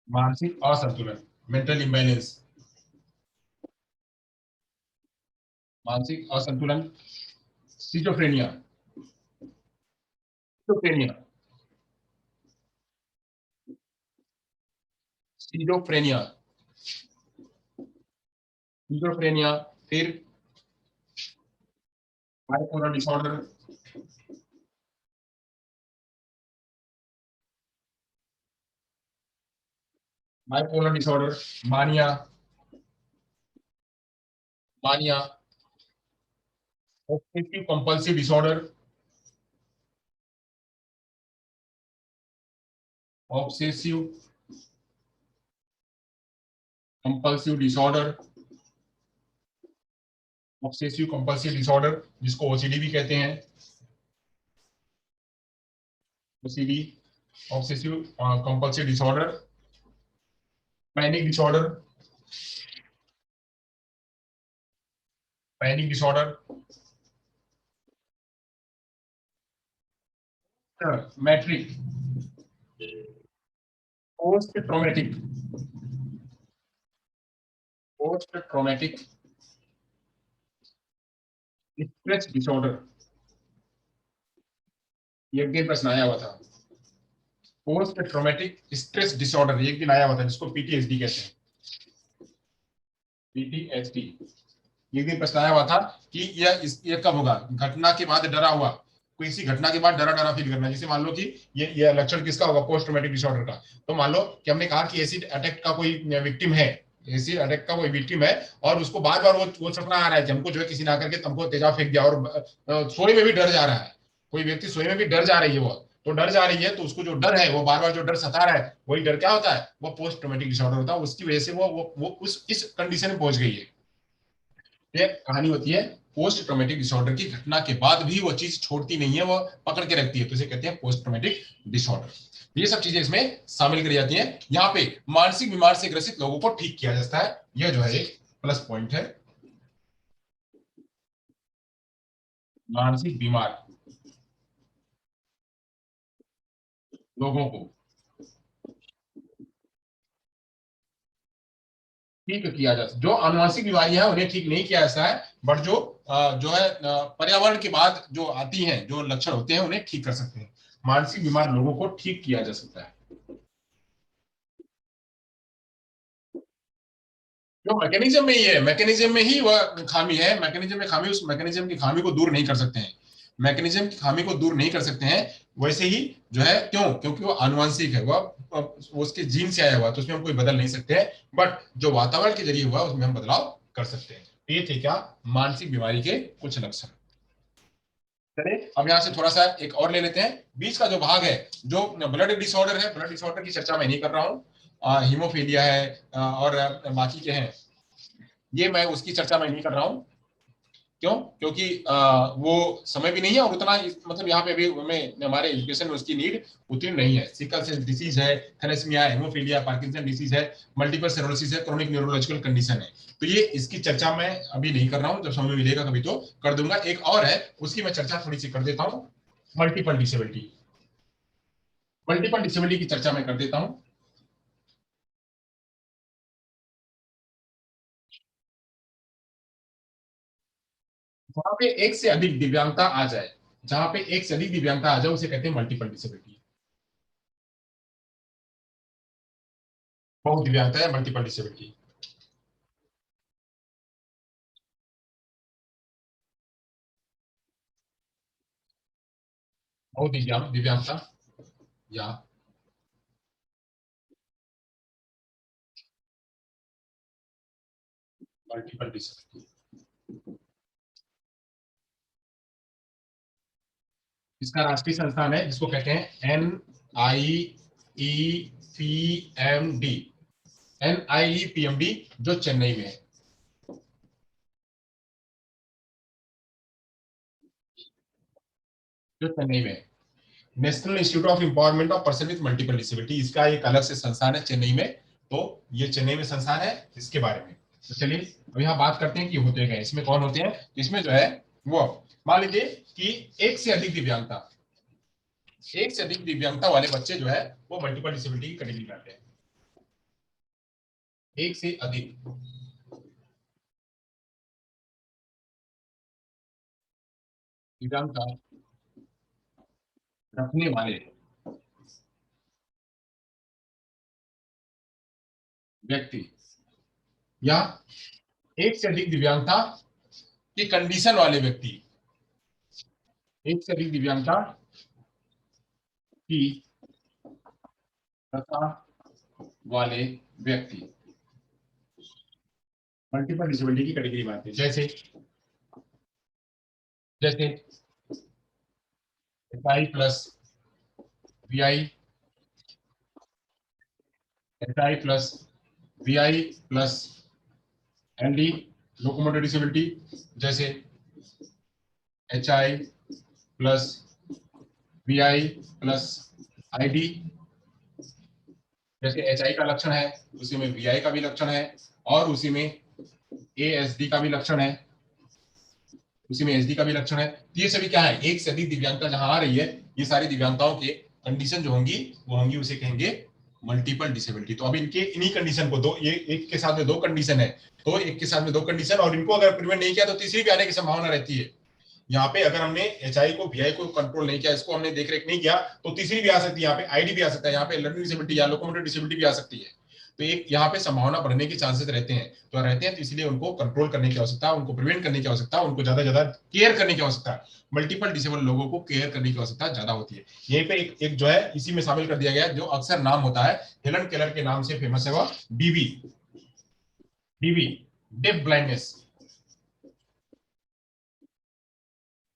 मानसिक असंतुलन, मेंटल इम्बैलेंस, मानसिक असंतुलन, स्किज़ोफ्रेनिया, स्किज़ोफ्रेनिया, स्किज़ोफ्रेनिया, स्किज़ोफ्रेनिया, फिर bipolar disorder, bipolar disorder, mania, mania, obsessive compulsive disorder, obsessive compulsive disorder, obsessive compulsive disorder जिसको ओसीडी भी कहते हैं। OCD, obsessive compulsive disorder, panic disorder, panic disorder, metric, post traumatic, post traumatic stress disorder, ये एक दिन प्रश्न आया हुआ था। पोस्ट ट्रॉमेटिक स्ट्रेस डिसऑर्डर एक दिन आया हुआ था, जिसको पीटीएसडी कहते हैं। पीटीएसडी एक दिन प्रश्न आया हुआ था कि यह कब होगा? घटना के बाद डरा हुआ, किसी घटना के बाद डरा डरा फील करना। जैसे मान लो कि ये लक्षण किसका होगा? पोस्ट ट्रॉमेटिक डिसऑर्डर का। तो मान लो कि हमने कहा कि एसिड अटैक का कोई विक्टिम है, एसिड अटैक का कोई विक्टिम है, और उसको बार बार वो सपना आ रहा है कि हमको जो है किसी ने आकर के हमको तेजाब फेंक दिया, और सोए में भी डर जा रहा है। कोई व्यक्ति सोए में भी डर जा रही है, वो तो डर जा रही है, तो उसको जो डर है, वो बार बार जो डर सता रहा है, वही डर क्या होता है? वो पोस्ट ट्रॉमेटिक डिसऑर्डर होता है। उसकी वजह से वो उस इस कंडीशन में पहुंच गई है। ये कहानी होती है पोस्ट ट्रॉमेटिक डिसऑर्डर की। घटना के बाद भी वो चीज छोड़ती नहीं है, वो पकड़ के रखती है, तो इसे कहते हैं पोस्ट ट्रॉमेटिक डिसऑर्डर। ये सब चीजें इसमें शामिल करी जाती हैं। यहाँ पे मानसिक बीमार से ग्रसित लोगों को ठीक किया जाता है। यह जो है एक प्लस पॉइंट है। मानसिक बीमार लोगों को ठीक किया जा, जो आनुवंशिक बीमारियां हैं उन्हें ठीक नहीं किया ऐसा है, बट जो जो है पर्यावरण के बाद जो आती हैं, जो लक्षण होते हैं उन्हें ठीक कर सकते हैं। मानसिक बीमार लोगों को ठीक किया जा सकता है। जो मैकेनिज्म में ही है, मैकेनिज्म में ही वह खामी है, मैकेनिज्म में खामी, उस मैकेनिज्म की खामी को दूर नहीं कर सकते हैं, मैकेनिज्म की खामी को दूर नहीं कर सकते हैं। वैसे ही जो है, क्यों, क्योंकि वो आनुवंशिक है, वह उसके जीन से आया हुआ, तो उसमें हम कोई बदल नहीं सकते हैं, बट जो वातावरण के जरिए हुआ उसमें हम बदलाव कर सकते हैं। तो ये थे क्या मानसिक बीमारी के कुछ लक्षण। चलिए अब यहाँ से थोड़ा सा एक और ले लेते हैं, बीच का जो भाग है, जो ब्लड डिसऑर्डर है, ब्लड डिसऑर्डर की चर्चा मैं नहीं कर रहा हूँ, हीमोफीलिया है और बाकी के हैं, ये मैं उसकी चर्चा मैं नहीं कर रहा हूँ। क्यों? क्योंकि वो समय भी नहीं है, और उतना मतलब यहाँ पे भी हमें हमारे एजुकेशन में उसकी नीड उतनी नहीं है। सिकल सेल डिसीज है, थैलेसीमिया, हेमोफीलिया, पार्किंसन डिसीज है, मल्टीपल सेरोसिस है, क्रोनिक न्यूरोलॉजिकल कंडीशन है। तो ये इसकी चर्चा मैं अभी नहीं कर रहा हूँ, जब समय मिलेगा कभी तो कर दूंगा। एक और है, उसकी मैं चर्चा थोड़ी सी कर देता हूँ, मल्टीपल डिसेबिलिटी। मल्टीपल डिसेबिलिटी की चर्चा मैं कर देता हूँ। जहां पे एक से अधिक दिव्यांगता आ जाए, जहां पे एक से अधिक दिव्यांगता आ जाए उसे कहते हैं मल्टीपल डिसेबिलिटी। बहुत दिव्यांगता है मल्टीपल डिसेबिलिटी। बहुत दिव्यांगता या मल्टीपल डिसेबिलिटी। इसका राष्ट्रीय संस्थान है जिसको कहते हैं NIEPMD, NIEPMD, जो चेन्नई में है, जो चेन्नई में है। National institute of empowerment of person with multiple disability, इसका एक अलग से संस्थान है चेन्नई में। तो ये चेन्नई में संस्थान है इसके बारे में। तो चलिए अब यहाँ बात करते हैं कि होते क्या, इसमें कौन होते हैं। इसमें जो है वो, मान लीजिए कि एक से अधिक दिव्यांगता, एक से अधिक दिव्यांगता वाले बच्चे जो है वो मल्टीपल डिसेबिलिटी की कैटेगरी में आते हैं। एक से अधिक दिव्यांगता रखने वाले व्यक्ति, या एक से अधिक दिव्यांगता की कंडीशन वाले व्यक्ति, एक से अधिक दिव्यांगता की दशा वाले व्यक्ति मल्टीपल डिसेबिलिटी की कैटेगरी में आते हैं। जैसे जैसे HI plus VI, HI plus VI plus ND, locomotor disability. जैसे HI plus VI plus ID, जैसे HI का लक्षण है उसी में VI का भी लक्षण है, और उसी में ASD का भी लक्षण है, उसी में SD का भी लक्षण है। तो ये सभी क्या है, एक से अधिक दिव्यांगता जहां आ रही है, ये सारी दिव्यांगताओं के कंडीशन जो होंगी वो होंगी, उसे कहेंगे मल्टीपल डिसेबिलिटी। तो अब इनके इन्हीं कंडीशन को दो, ये एक के साथ में दो कंडीशन है, तो एक के साथ में दो कंडीशन, और इनको अगर प्रिवेंट नहीं किया तो तीसरी भी आने की संभावना रहती है। यहाँ पे अगर हमने HI को VI को कंट्रोल नहीं किया, इसको हमने देख रेख नहीं किया, तो तीसरी भी आ सकती है, यहाँ पे ID भी आ सकता है, यहाँ पे लर्निंग डिसेबिलिटी या लोकोमोटर डिसेबिलिटी भी आ सकती है। तो एक यहाँ पे संभावना बढ़ने के चांसेस रहते हैं, तो रहते हैं, तो इसलिए उनको कंट्रोल करने की आवश्यकता है, उनको प्रिवेंट करने की आवश्यकता है, उनको ज्यादा ज्यादा केयर करने की आवश्यकता है। मल्टीपल डिसेबल लोगों को केयर करने की आवश्यकता ज्यादा होती है। यहीं पे एक जो है इसी में शामिल कर दिया गया, जो अक्सर नाम होता है, हेलन केलर के नाम से फेमस है, वह DB, DB, deaf blindness,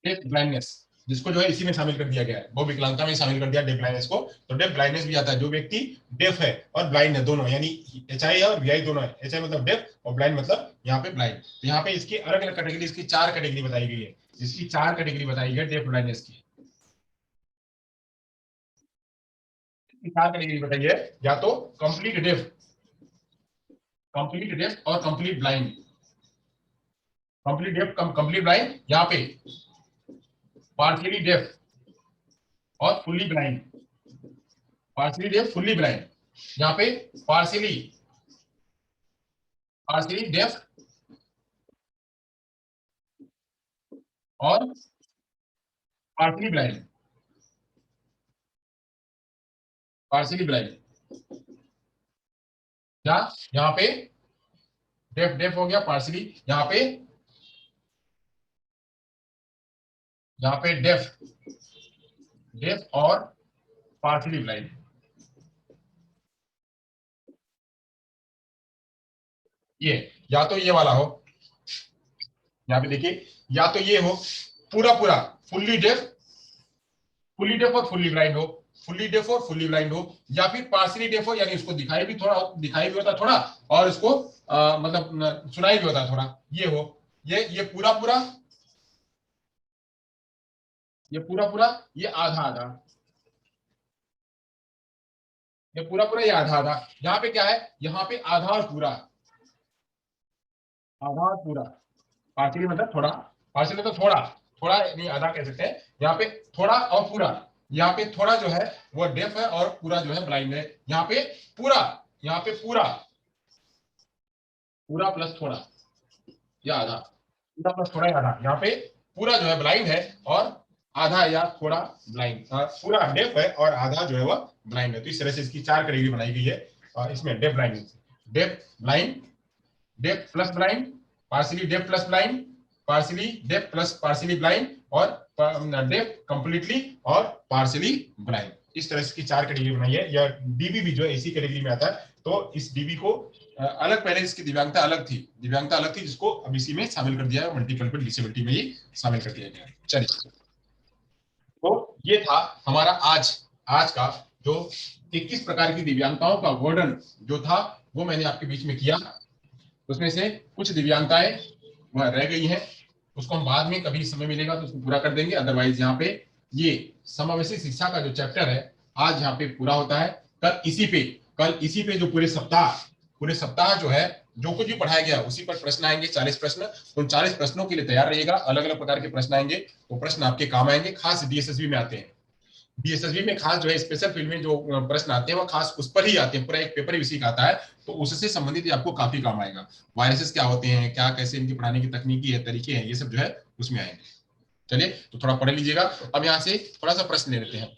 deaf blindness, जिसको जो है इसी में शामिल कर दिया गया है, वो विकलांगता में शामिल कर दिया डेफ ब्लाइंडनेस को। तो डेफ ब्लाइंडनेस भी आता है, जो व्यक्ति डेफ है और ब्लाइंड है दोनों, यानी HI और VI दोनों है, HI मतलब डेफ और ब्लाइंड मतलब यहाँ पे ब्लाइंड। तो यहाँ पे इसकी अलग अलग कैटेगरी, इसकी चार कैटेगरी बताई गई है, इसकी चार कैटेगरी बताई गई है डेफ ब्लाइंडनेस की। चार कैटेगरी बताई है, या तो कंप्लीट डेफ, कंप्लीट डेफ और complete blind, complete deaf complete blind, यहाँ पे पार्शियली डेफ और fully blind, partially deaf fully blind, यहाँ पे पार्शियली पार्शियली डेफ और पार्शियली ब्लाइंड, पार्शियली ब्लाइंड। क्या यहाँ पे डेफ डेफ हो गया, पार्शियली यहाँ पे डेफ डेफ और पार्शियली ब्लाइंड। ये या तो ये वाला हो, यहाँ पे देखिए, या तो ये हो पूरा पूरा फुल्ली डेफ और फुल्ली ब्लाइंड हो, फुल्ली डेफ और फुल्ली ब्लाइंड हो, या फिर पार्शियली डेफ हो, यानी उसको दिखाई भी होता थोड़ा, और उसको मतलब सुनाई भी होता थोड़ा, ये हो। ये पूरा पूरा, ये पूरा पूरा, ये आधा आधा, ये पूरा पूरा, ये आधा आधा। यहाँ पे क्या है, यहाँ पे आधा और पूरा, आधा और पूरा। पार्शियली मतलब थोड़ा, पार्शियली मतलब थोड़ा, थोड़ा नहीं आधा कह सकते हैं। यहाँ पे थोड़ा और पूरा, यहाँ पे थोड़ा जो है वो डेफ है और पूरा जो है ब्लाइंड है। यहाँ पे पूरा, यहाँ पे पूरा, पूरा प्लस थोड़ा या आधा, पूरा प्लस थोड़ा या आधा। यहाँ पे पूरा जो है ब्लाइंड है और आधा या थोड़ा ब्लाइंड, पूरा डेफ है और आधा जो है वो ब्लाइंड है। तो इस तरह से इसकी 4 कैटेगरी बनाई गई है। और इसमें deaf blind, deaf blind, deaf plus blind, partially deaf plus blind, partially deaf plus partially blind, और डेफ कंप्लीटली और पार्शियली ब्लाइंड। इस तरह की 4 कैटेगरी बनाई है। या डीबी भी जो है इसी कैटेगरी में आता है। तो इस डीबी को अलग, पहले इसकी दिव्यांगता अलग थी, जिसको अब इसी में शामिल कर दिया है, मल्टीपल डिसेबिलिटी में ही शामिल कर दिया गया। चलिए, तो ये था हमारा आज का जो 21 प्रकार की दिव्यांगताओं का वर्णन जो था वो मैंने आपके बीच में किया। उसमें से कुछ दिव्यांगताएं वह रह गई हैं, उसको हम बाद में कभी समय मिलेगा तो उसको पूरा कर देंगे। अदरवाइज यहाँ पे ये समावेशी शिक्षा का जो चैप्टर है आज यहाँ पे पूरा होता है। कल इसी पे जो पूरे सप्ताह जो है जो कुछ भी पढ़ाया गया उसी पर प्रश्न आएंगे, 40 प्रश्न। उन 40 प्रश्नों के लिए तैयार रहिएगा। अलग अलग प्रकार के प्रश्न आएंगे, वो प्रश्न आपके काम आएंगे। खास डीएसएसबी में आते हैं, डीएसएसबी में खास जो है स्पेशल फील्ड में जो प्रश्न आते हैं वो खास उस पर ही आते हैं। पूरा एक पेपर ही उसी का आता है, तो उससे संबंधित आपको काफी काम आएगा। वायरसेस क्या होते हैं, क्या कैसे इनकी पढ़ाने की तकनीकी है, तरीके हैं, ये सब जो है उसमें आएंगे। चलिए, तो थोड़ा पढ़ लीजिएगा। अब यहाँ से थोड़ा सा प्रश्न ले लेते हैं।